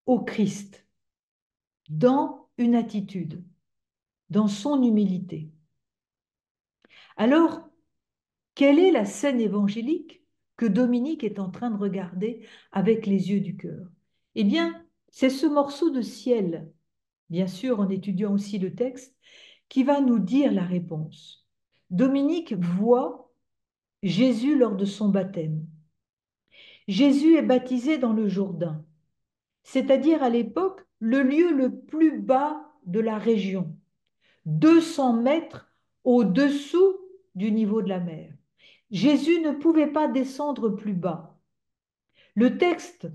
au Christ dans une attitude, dans son humilité. Alors, quelle est la scène évangélique que Dominique est en train de regarder avec les yeux du cœur? Eh bien, c'est ce morceau de ciel, bien sûr en étudiant aussi le texte, qui va nous dire la réponse. Dominique voit Jésus lors de son baptême. Jésus est baptisé dans le Jourdain, c'est-à-dire à l'époque le lieu le plus bas de la région. 200 mètres au-dessous du niveau de la mer. Jésus ne pouvait pas descendre plus bas. Le texte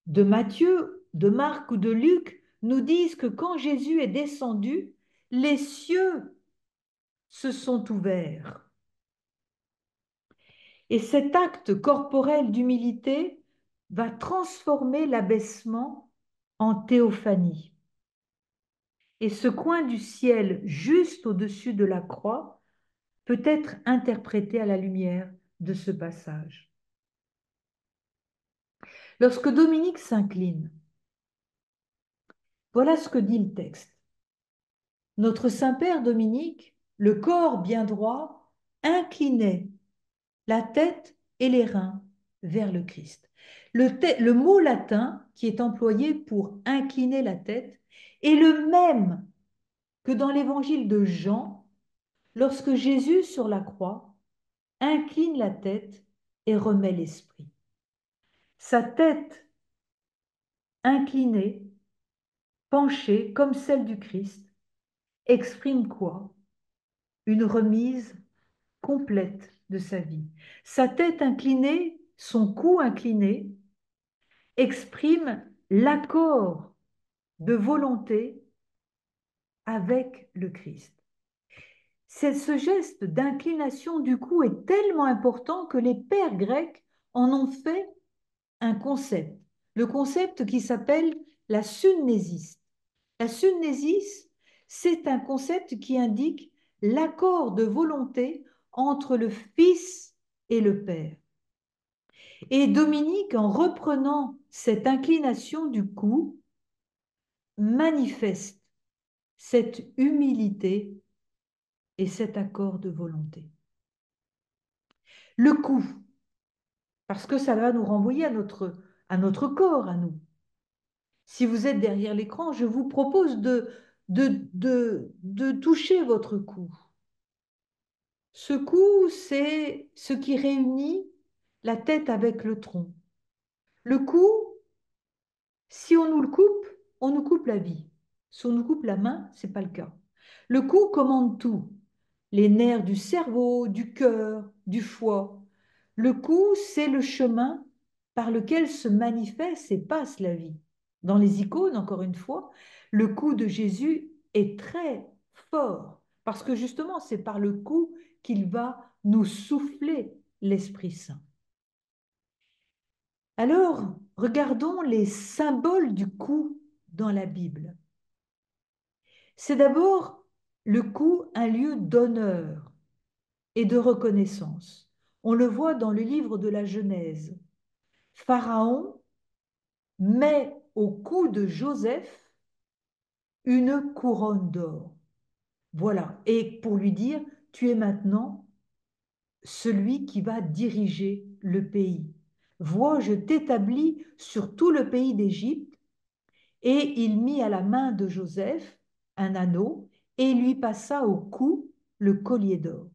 de Matthieu, de Marc ou de Luc nous disent que quand Jésus est descendu, les cieux se sont ouverts. Et cet acte corporel d'humilité va transformer l'abaissement en théophanie. Et ce coin du ciel juste au-dessus de la croix peut être interprété à la lumière de ce passage. Lorsque Dominique s'incline, voilà ce que dit le texte. Notre Saint-Père Dominique, le corps bien droit, inclinait la tête et les reins vers le Christ. Le mot latin qui est employé pour incliner la tête est le même que dans l'évangile de Jean, lorsque Jésus sur la croix incline la tête et remet l'esprit. Sa tête inclinée, penchée comme celle du Christ, exprime quoi? Une remise complète de sa vie. Sa tête inclinée, son cou incliné, exprime l'accord de volonté avec le Christ. Ce geste d'inclination du cou est tellement important que les pères grecs en ont fait un concept, le concept qui s'appelle la sunnésis. La sunnésis, c'est un concept qui indique l'accord de volonté entre le Fils et le Père. Et Dominique, en reprenant cette inclination du cou, manifeste cette humilité et cet accord de volonté. Le cou, parce que ça va nous renvoyer à notre corps, à nous. Si vous êtes derrière l'écran, je vous propose de toucher votre cou. Ce cou, c'est ce qui réunit la tête avec le tronc. Le cou, si on nous le coupe, on nous coupe la vie. Si on nous coupe la main, ce n'est pas le cas. Le cou commande tout. Les nerfs du cerveau, du cœur, du foie. Le cou, c'est le chemin par lequel se manifeste et passe la vie. Dans les icônes, encore une fois, le cou de Jésus est très fort parce que justement, c'est par le cou qu'il va nous souffler l'Esprit Saint. Alors, regardons les symboles du cou dans la Bible. C'est d'abord le cou un lieu d'honneur et de reconnaissance. On le voit dans le livre de la Genèse. Pharaon met au cou de Joseph une couronne d'or. Voilà, et pour lui dire, tu es maintenant celui qui va diriger le pays. Vois, je t'établis sur tout le pays d'Égypte. Et il mit à la main de Joseph un anneau et lui passa au cou le collier d'or.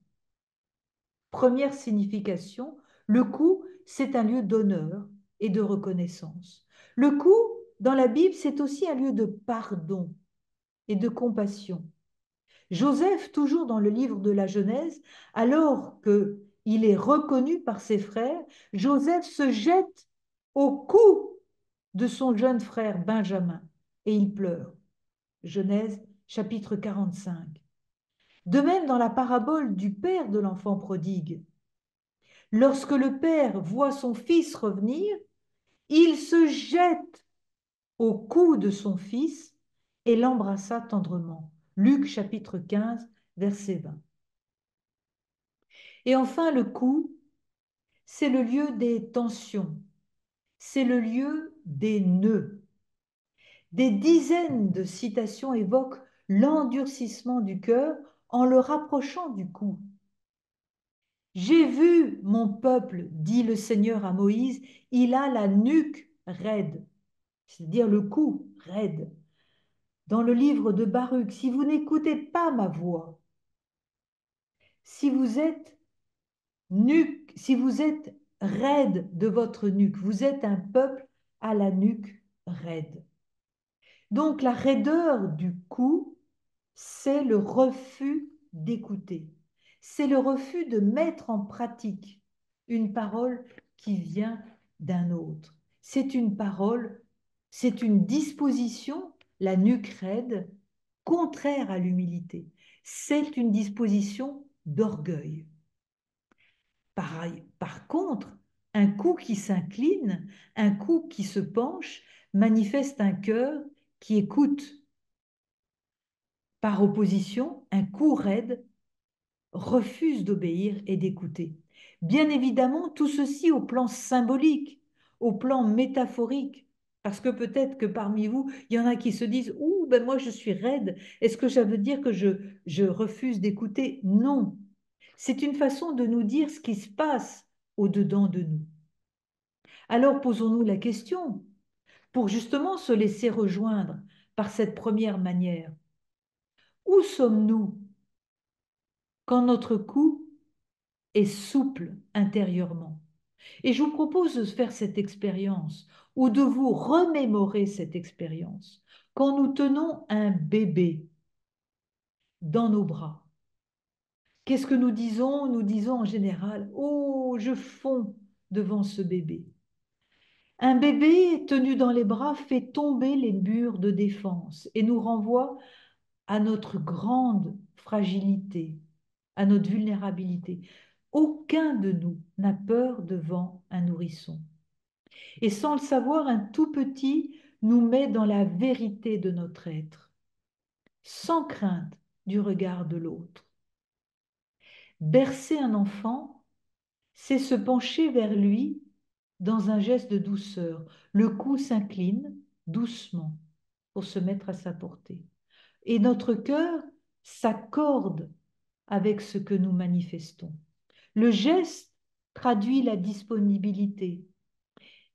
Première signification, le cou, c'est un lieu d'honneur et de reconnaissance. Le cou, dans la Bible, c'est aussi un lieu de pardon et de compassion. Joseph, toujours dans le livre de la Genèse, alors qu'il est reconnu par ses frères, Joseph se jette au cou de son jeune frère Benjamin et il pleure. Genèse chapitre 45. De même dans la parabole du père de l'enfant prodigue, lorsque le père voit son fils revenir, il se jette au cou de son fils et l'embrassa tendrement. Luc chapitre 15, verset 20. Et enfin, le cou, c'est le lieu des tensions, c'est le lieu des nœuds. Des dizaines de citations évoquent l'endurcissement du cœur en le rapprochant du cou. J'ai vu mon peuple, dit le Seigneur à Moïse, il a la nuque raide, c'est-à-dire le cou raide. Dans le livre de Baruch, si vous n'écoutez pas ma voix, si vous êtes raide de votre nuque, vous êtes un peuple à la nuque raide. Donc la raideur du cou c'est le refus d'écouter. C'est le refus de mettre en pratique une parole qui vient d'un autre. C'est une parole, c'est une disposition, la nuque raide, contraire à l'humilité. C'est une disposition d'orgueil. Par contre, un cou qui s'incline, un cou qui se penche, manifeste un cœur qui écoute. Par opposition, un cou raide refuse d'obéir et d'écouter. Bien évidemment, tout ceci au plan symbolique, au plan métaphorique, parce que peut-être que parmi vous, il y en a qui se disent « Ouh, ben moi je suis raide, est-ce que ça veut dire que je refuse d'écouter ?» Non, c'est une façon de nous dire ce qui se passe au-dedans de nous. Alors posons-nous la question, pour justement se laisser rejoindre par cette première manière. Où sommes-nous quand notre cou est souple intérieurement? Et je vous propose de faire cette expérience ou de vous remémorer cette expérience. Quand nous tenons un bébé dans nos bras, qu'est-ce que nous disons? Nous disons en général « Oh, je fonds devant ce bébé ». Un bébé tenu dans les bras fait tomber les murs de défense et nous renvoie à notre grande fragilité, à notre vulnérabilité. Aucun de nous n'a peur devant un nourrisson. Et sans le savoir, un tout petit nous met dans la vérité de notre être, sans crainte du regard de l'autre. Bercer un enfant, c'est se pencher vers lui dans un geste de douceur. Le cou s'incline doucement pour se mettre à sa portée. Et notre cœur s'accorde avec ce que nous manifestons. Le geste traduit la disponibilité,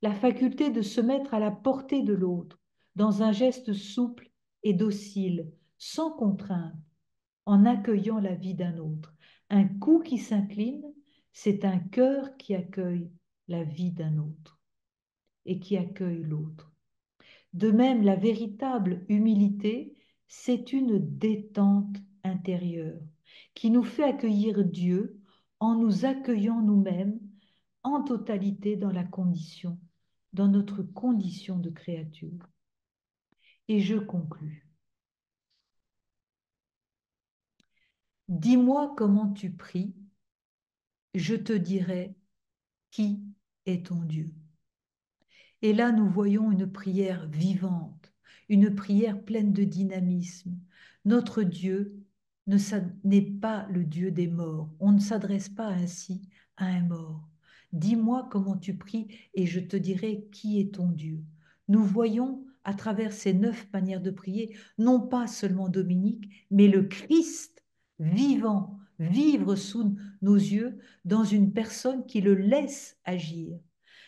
la faculté de se mettre à la portée de l'autre, dans un geste souple et docile, sans contrainte, en accueillant la vie d'un autre. Un cou qui s'incline, c'est un cœur qui accueille la vie d'un autre et qui accueille l'autre. De même, la véritable humilité, c'est une détente intérieure qui nous fait accueillir Dieu en nous accueillant nous-mêmes en totalité dans notre condition de créature. Et je conclus. Dis-moi comment tu pries, je te dirai qui est ton Dieu. Et là, nous voyons une prière vivante, une prière pleine de dynamisme. Notre Dieu n'est pas le Dieu des morts. On ne s'adresse pas ainsi à un mort. Dis-moi comment tu pries et je te dirai qui est ton Dieu. Nous voyons à travers ces 9 manières de prier, non pas seulement Dominique, mais le Christ vivant, vivre sous nos yeux dans une personne qui le laisse agir.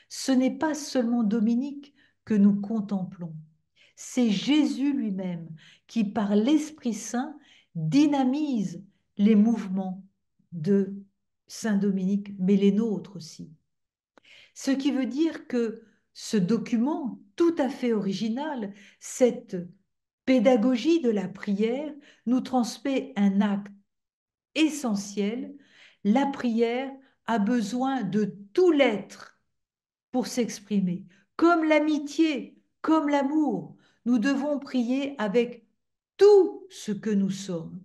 Ce n'est pas seulement Dominique que nous contemplons, c'est Jésus lui-même qui, par l'Esprit Saint, dynamise les mouvements de Saint Dominique, mais les nôtres aussi. Ce qui veut dire que ce document tout à fait original, cette pédagogie de la prière, nous transmet un acte essentiel. La prière a besoin de tout l'être pour s'exprimer. Comme l'amitié, comme l'amour, nous devons prier avec tout ce que nous sommes.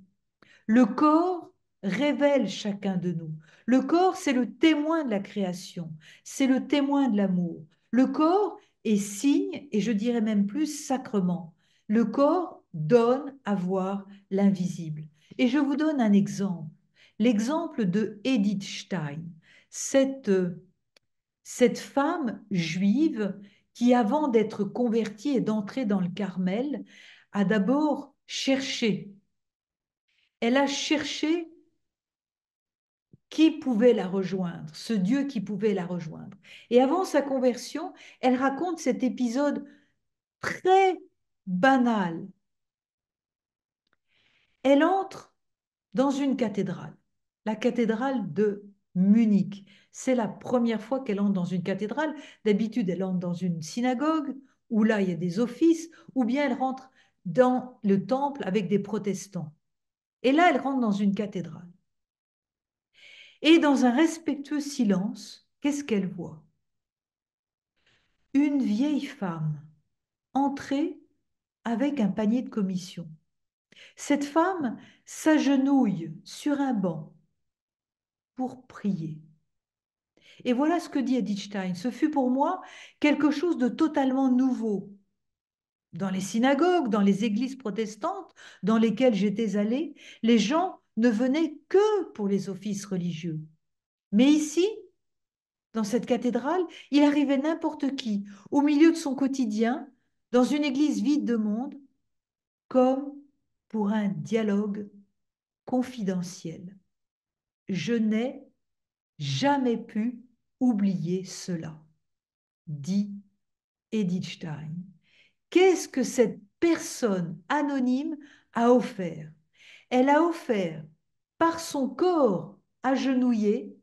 Le corps révèle chacun de nous. Le corps, c'est le témoin de la création, c'est le témoin de l'amour. Le corps est signe, et je dirais même plus sacrement. Le corps donne à voir l'invisible. Et je vous donne un exemple. L'exemple de Edith Stein, cette femme juive qui, avant d'être convertie et d'entrer dans le Carmel, a d'abord cherché. Elle a cherché qui pouvait la rejoindre, ce Dieu qui pouvait la rejoindre. Et avant sa conversion, elle raconte cet épisode très banal. Elle entre dans une cathédrale, la cathédrale de Munich. C'est la première fois qu'elle entre dans une cathédrale. D'habitude, elle entre dans une synagogue, où là, il y a des offices, ou bien elle rentre dans le temple avec des protestants. Et là, elle rentre dans une cathédrale. Et dans un respectueux silence, qu'est-ce qu'elle voit? Une vieille femme entrer avec un panier de commission. Cette femme s'agenouille sur un banc pour prier. Et voilà ce que dit Edith Stein. Ce fut pour moi quelque chose de totalement nouveau. Dans les synagogues, dans les églises protestantes dans lesquelles j'étais allée, les gens ne venaient que pour les offices religieux. Mais ici, dans cette cathédrale, il arrivait n'importe qui, au milieu de son quotidien, dans une église vide de monde, comme pour un dialogue confidentiel. Je n'ai jamais pu oublier cela, dit Edith Stein. Qu'est-ce que cette personne anonyme a offert? Elle a offert, par son corps agenouillé,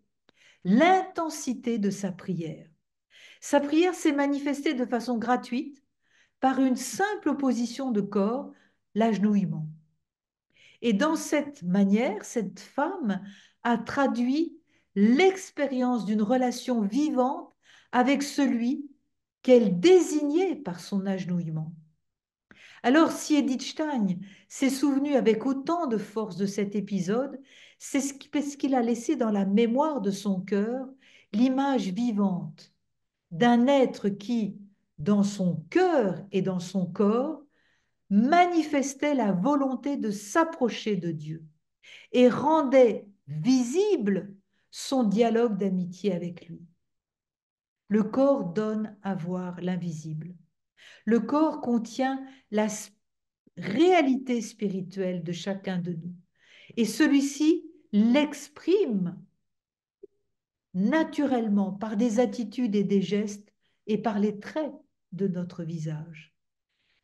l'intensité de sa prière. Sa prière s'est manifestée de façon gratuite par une simple opposition de corps, l'agenouillement. Et dans cette manière, cette femme a traduit l'expérience d'une relation vivante avec celui qu'elle désignait par son agenouillement. Alors, si Edith Stein s'est souvenu avec autant de force de cet épisode, c'est parce qu'il a laissé dans la mémoire de son cœur l'image vivante d'un être qui, dans son cœur et dans son corps, manifestait la volonté de s'approcher de Dieu et rendait visible son dialogue d'amitié avec lui. Le corps donne à voir l'invisible. Le corps contient la réalité spirituelle de chacun de nous. Et celui-ci l'exprime naturellement par des attitudes et des gestes et par les traits de notre visage.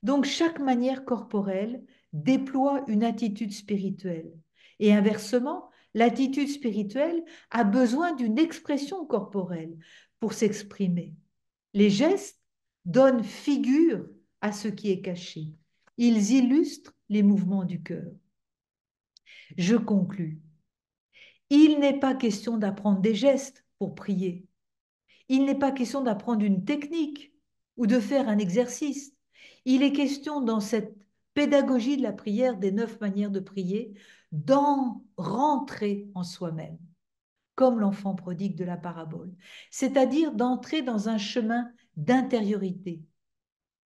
Donc chaque manière corporelle déploie une attitude spirituelle. Et inversement, l'attitude spirituelle a besoin d'une expression corporelle pour s'exprimer. Les gestes donnent figure à ce qui est caché. Ils illustrent les mouvements du cœur. Je conclus. Il n'est pas question d'apprendre des gestes pour prier. Il n'est pas question d'apprendre une technique ou de faire un exercice. Il est question dans cette pédagogie de la prière, des 9 manières de prier, d'en rentrer en soi-même, comme l'enfant prodigue de la parabole, c'est-à-dire d'entrer dans un chemin d'intériorité,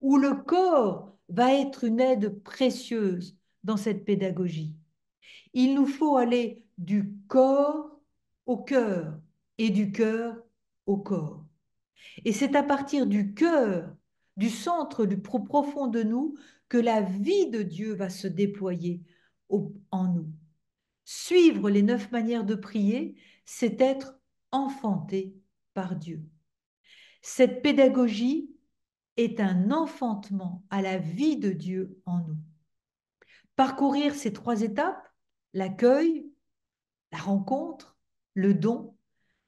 où le corps va être une aide précieuse dans cette pédagogie. Il nous faut aller du corps au cœur et du cœur au corps. Et c'est à partir du cœur, du centre du profond de nous, que la vie de Dieu va se déployer en nous. Suivre les 9 manières de prier, c'est être enfanté par Dieu. Cette pédagogie est un enfantement à la vie de Dieu en nous. Parcourir ces 3 étapes, l'accueil, la rencontre, le don,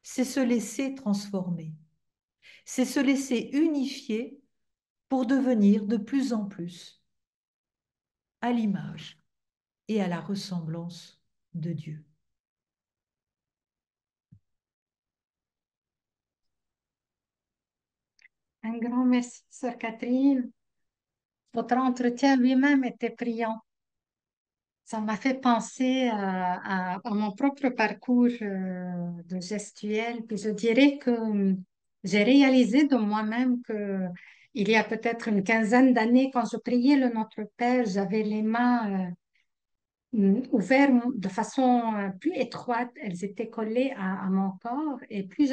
c'est se laisser transformer. C'est se laisser unifier pour devenir de plus en plus à l'image et à la ressemblance de Dieu. Un grand merci, Sœur Catherine. Votre entretien lui-même était brillant. Ça m'a fait penser à mon propre parcours de gestuelle. Puis je dirais que j'ai réalisé de moi-même que il y a peut-être une quinzaine d'années, quand je priais le Notre Père, j'avais les mains ouvertes de façon plus étroite. Elles étaient collées à mon corps et plus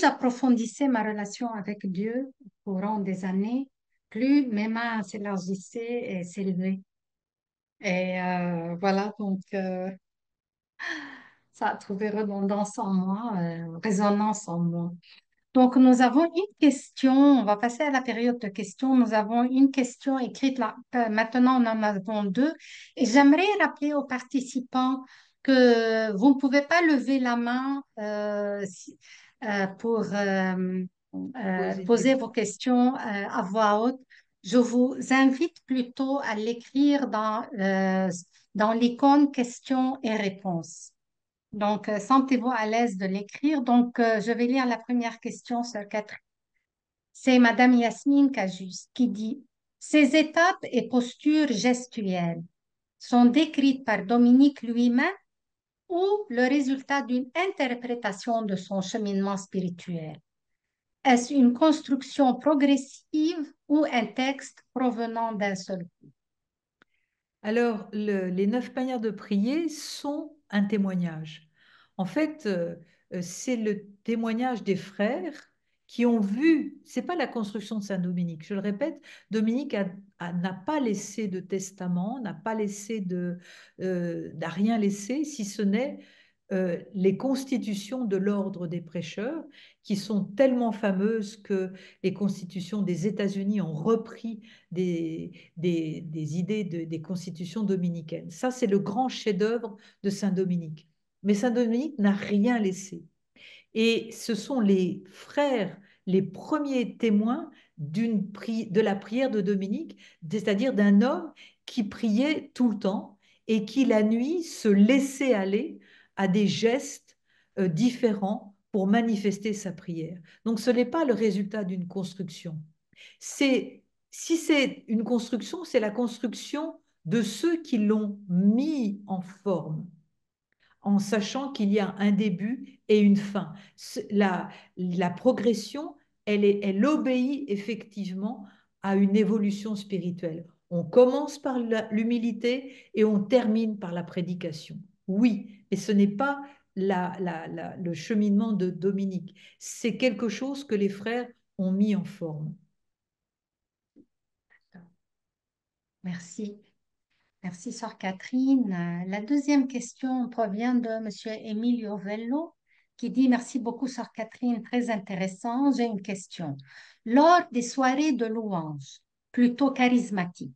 j'approfondissais ma relation avec Dieu au courant des années, plus mes mains s'élargissaient et s'élevaient. Et voilà, donc ça a trouvé redondance en moi, résonance en moi. Donc nous avons une question, on va passer à la période de questions. Nous avons une question écrite là. Maintenant, on en avons deux. Et j'aimerais rappeler aux participants que vous ne pouvez pas lever la main pour Poser une poser vos question. questions à voix haute. Je vous invite plutôt à l'écrire dans l'icône questions et réponses. Donc, sentez-vous à l'aise de l'écrire. Donc, je vais lire la première question, sœur Catherine. C'est Madame Yasmine Cajus qui dit, ces étapes et postures gestuelles sont décrites par Dominique lui-même ou le résultat d'une interprétation de son cheminement spirituel? Est-ce une construction progressive ou un texte provenant d'un seul? Alors, les 9 manières de prier sont un témoignage. En fait, c'est le témoignage des frères qui ont vu, c'est pas la construction de Saint-Dominique, je le répète, Dominique n'a pas laissé de testament, n'a rien laissé, si ce n'est les constitutions de l'ordre des prêcheurs, qui sont tellement fameuses que les constitutions des États-Unis ont repris des idées des constitutions dominicaines. Ça, c'est le grand chef-d'œuvre de Saint-Dominique. Mais Saint-Dominique n'a rien laissé. Et ce sont les frères, les premiers témoins de la prière de Dominique, c'est-à-dire d'un homme qui priait tout le temps et qui la nuit se laissait aller à des gestes différents pour manifester sa prière. Donc ce n'est pas le résultat d'une construction. Si c'est une construction, c'est la construction de ceux qui l'ont mis en forme en sachant qu'il y a un début et une fin. La progression, elle obéit effectivement à une évolution spirituelle. On commence par l'humilité et on termine par la prédication. Oui, mais ce n'est pas le cheminement de Dominique. C'est quelque chose que les frères ont mis en forme. Merci. Merci, sœur Catherine. La deuxième question provient de Monsieur Emilio Vello qui dit merci beaucoup, sœur Catherine, très intéressant. J'ai une question. Lors des soirées de louange, plutôt charismatiques,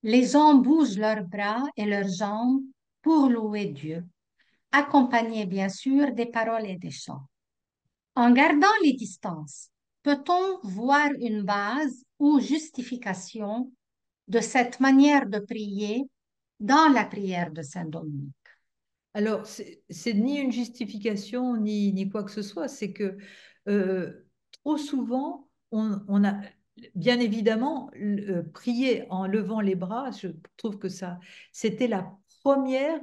les gens bougent leurs bras et leurs jambes pour louer Dieu, accompagnés bien sûr des paroles et des chants. En gardant les distances, peut-on voir une base ou justification de cette manière de prier dans la prière de Saint-Dominique? Alors, c'est ni une justification, ni quoi que ce soit. C'est que trop souvent, on a, bien évidemment, prié en levant les bras. Je trouve que ça, c'était la première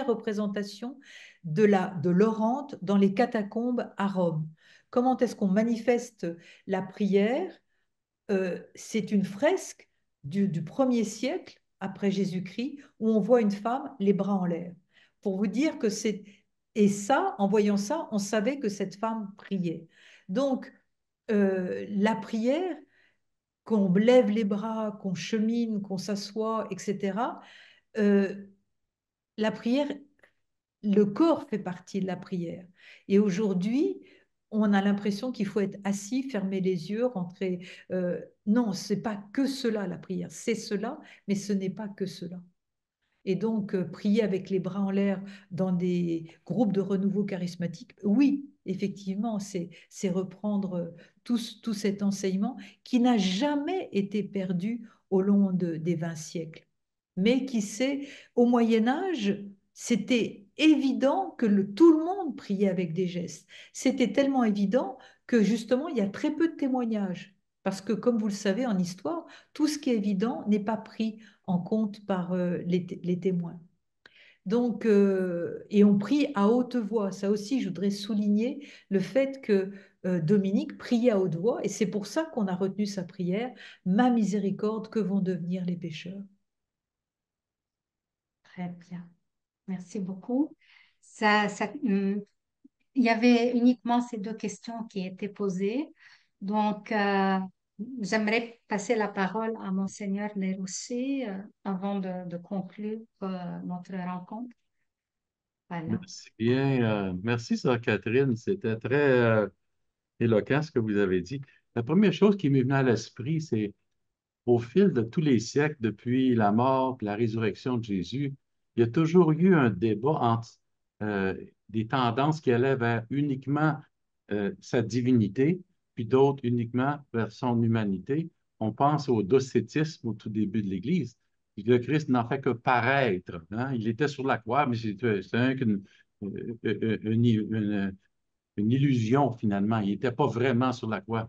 représentation de l'orante dans les catacombes à Rome. Comment est-ce qu'on manifeste la prière? C'est une fresque du 1er siècle après Jésus-Christ où on voit une femme les bras en l'air. Pour vous dire que c'est... Et ça, en voyant ça, on savait que cette femme priait. Donc, la prière, qu'on lève les bras, qu'on chemine, qu'on s'assoit, etc., euh, la prière, le corps fait partie de la prière. Et aujourd'hui, on a l'impression qu'il faut être assis, fermer les yeux, rentrer. Non, c'est pas que cela la prière, c'est cela, mais ce n'est pas que cela. Et donc, prier avec les bras en l'air dans des groupes de renouveau charismatique, oui, effectivement, c'est reprendre tout cet enseignement qui n'a jamais été perdu au long des 20 siècles, mais qui s'est, au Moyen Âge, c'était évident que tout le monde priait avec des gestes. C'était tellement évident que justement, il y a très peu de témoignages. Parce que, comme vous le savez, en histoire, tout ce qui est évident n'est pas pris en compte par les témoins. Donc, et on prie à haute voix. Ça aussi, je voudrais souligner le fait que Dominique priait à haute voix, et c'est pour ça qu'on a retenu sa prière, Ma miséricorde, que vont devenir les pécheurs. Très bien. Merci beaucoup. Il y avait uniquement ces deux questions qui étaient posées. Donc, j'aimerais passer la parole à Monseigneur Desrosiers avant de conclure notre rencontre. Voilà. Merci bien. Merci, sœur Catherine. C'était très éloquent ce que vous avez dit. La première chose qui m'est venue à l'esprit, c'est au fil de tous les siècles, depuis la mort et la résurrection de Jésus, il y a toujours eu un débat entre euh, des tendances qui allaient vers uniquement sa divinité, puis d'autres uniquement vers son humanité, on pense au docétisme au tout début de l'Église. Le Christ n'en fait que paraître, hein. Il était sur la croix, mais c'est une illusion finalement. Il n'était pas vraiment sur la croix.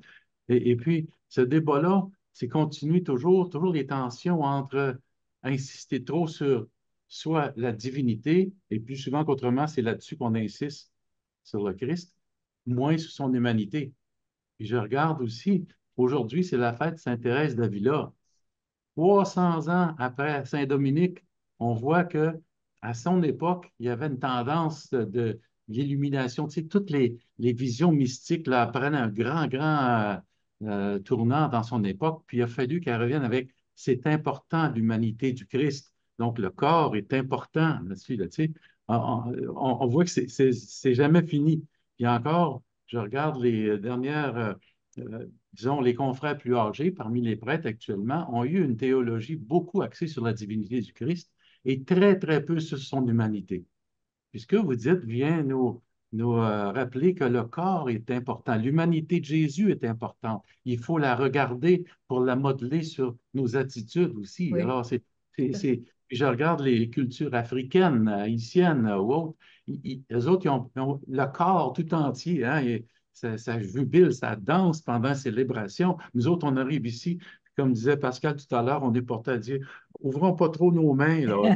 Et puis, ce débat-là, c'est continué toujours, toujours les tensions entre insister trop sur soit la divinité, et plus souvent qu'autrement, c'est là-dessus qu'on insiste sur le Christ, moins sur son humanité. Puis je regarde aussi, aujourd'hui, c'est la fête Sainte-Thérèse d'Avila. 300 ans après Saint-Dominique, on voit que à son époque, il y avait une tendance de l'illumination. Tu sais, toutes les visions mystiques là, prennent un grand tournant dans son époque, puis il a fallu qu'elle revienne avec c'est important l'humanité du Christ. Donc, le corps est important là-dessus. Là, tu sais. On voit que c'est jamais fini. Puis encore, je regarde les dernières disons, les confrères plus âgés parmi les prêtres actuellement ont eu une théologie beaucoup axée sur la divinité du Christ et très, très peu sur son humanité. Puis ce que vous dites vient nous rappeler que le corps est important, l'humanité de Jésus est importante. Il faut la regarder pour la modeler sur nos attitudes aussi. Oui, Alors, tout à fait. puis je regarde les cultures africaines, haïtiennes ou autres, eux autres, ils ont le corps tout entier, hein, et ça jubile, ça danse pendant la célébration. Nous autres, on arrive ici, comme disait Pascal tout à l'heure, on est porté à dire, ouvrons pas trop nos mains, là.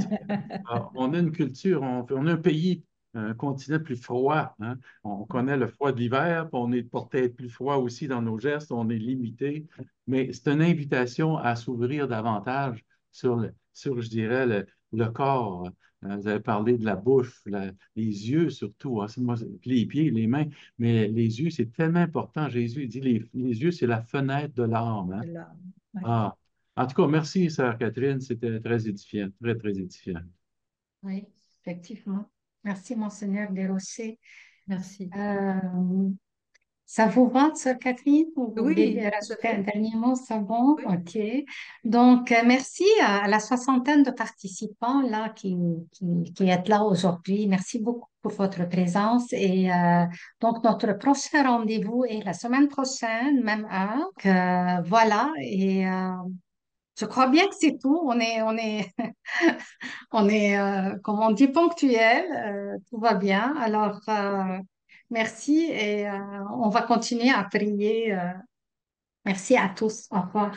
On a une culture, on a un pays, un continent plus froid, hein. On connaît le froid de l'hiver, puis on est porté à être plus froid aussi dans nos gestes, on est limité. Mais c'est une invitation à s'ouvrir davantage sur, je dirais, le corps. Vous avez parlé de la bouche, les yeux surtout, hein. Les pieds, les mains, mais les yeux, c'est tellement important. Jésus dit les yeux, c'est la fenêtre de l'âme, hein. Là, ouais. Ah. En tout cas, merci, sœur Catherine, c'était très édifiant, très, très édifiant. Oui, effectivement. Merci, Monseigneur Desrosiers. Merci. Euh, Ça vous va, sœur Catherine? Vous voulez Oui, tout à rajouter un fait. dernier mot? Ça va? Oui. OK. Donc, merci à la soixantaine de participants là qui êtes là aujourd'hui. Merci beaucoup pour votre présence. Et donc, notre prochain rendez-vous est la semaine prochaine, même heure. Voilà. Et je crois bien que c'est tout. On est, comme on dit, ponctuel. Tout va bien. Alors, merci et on va continuer à prier. Merci à tous. Au revoir.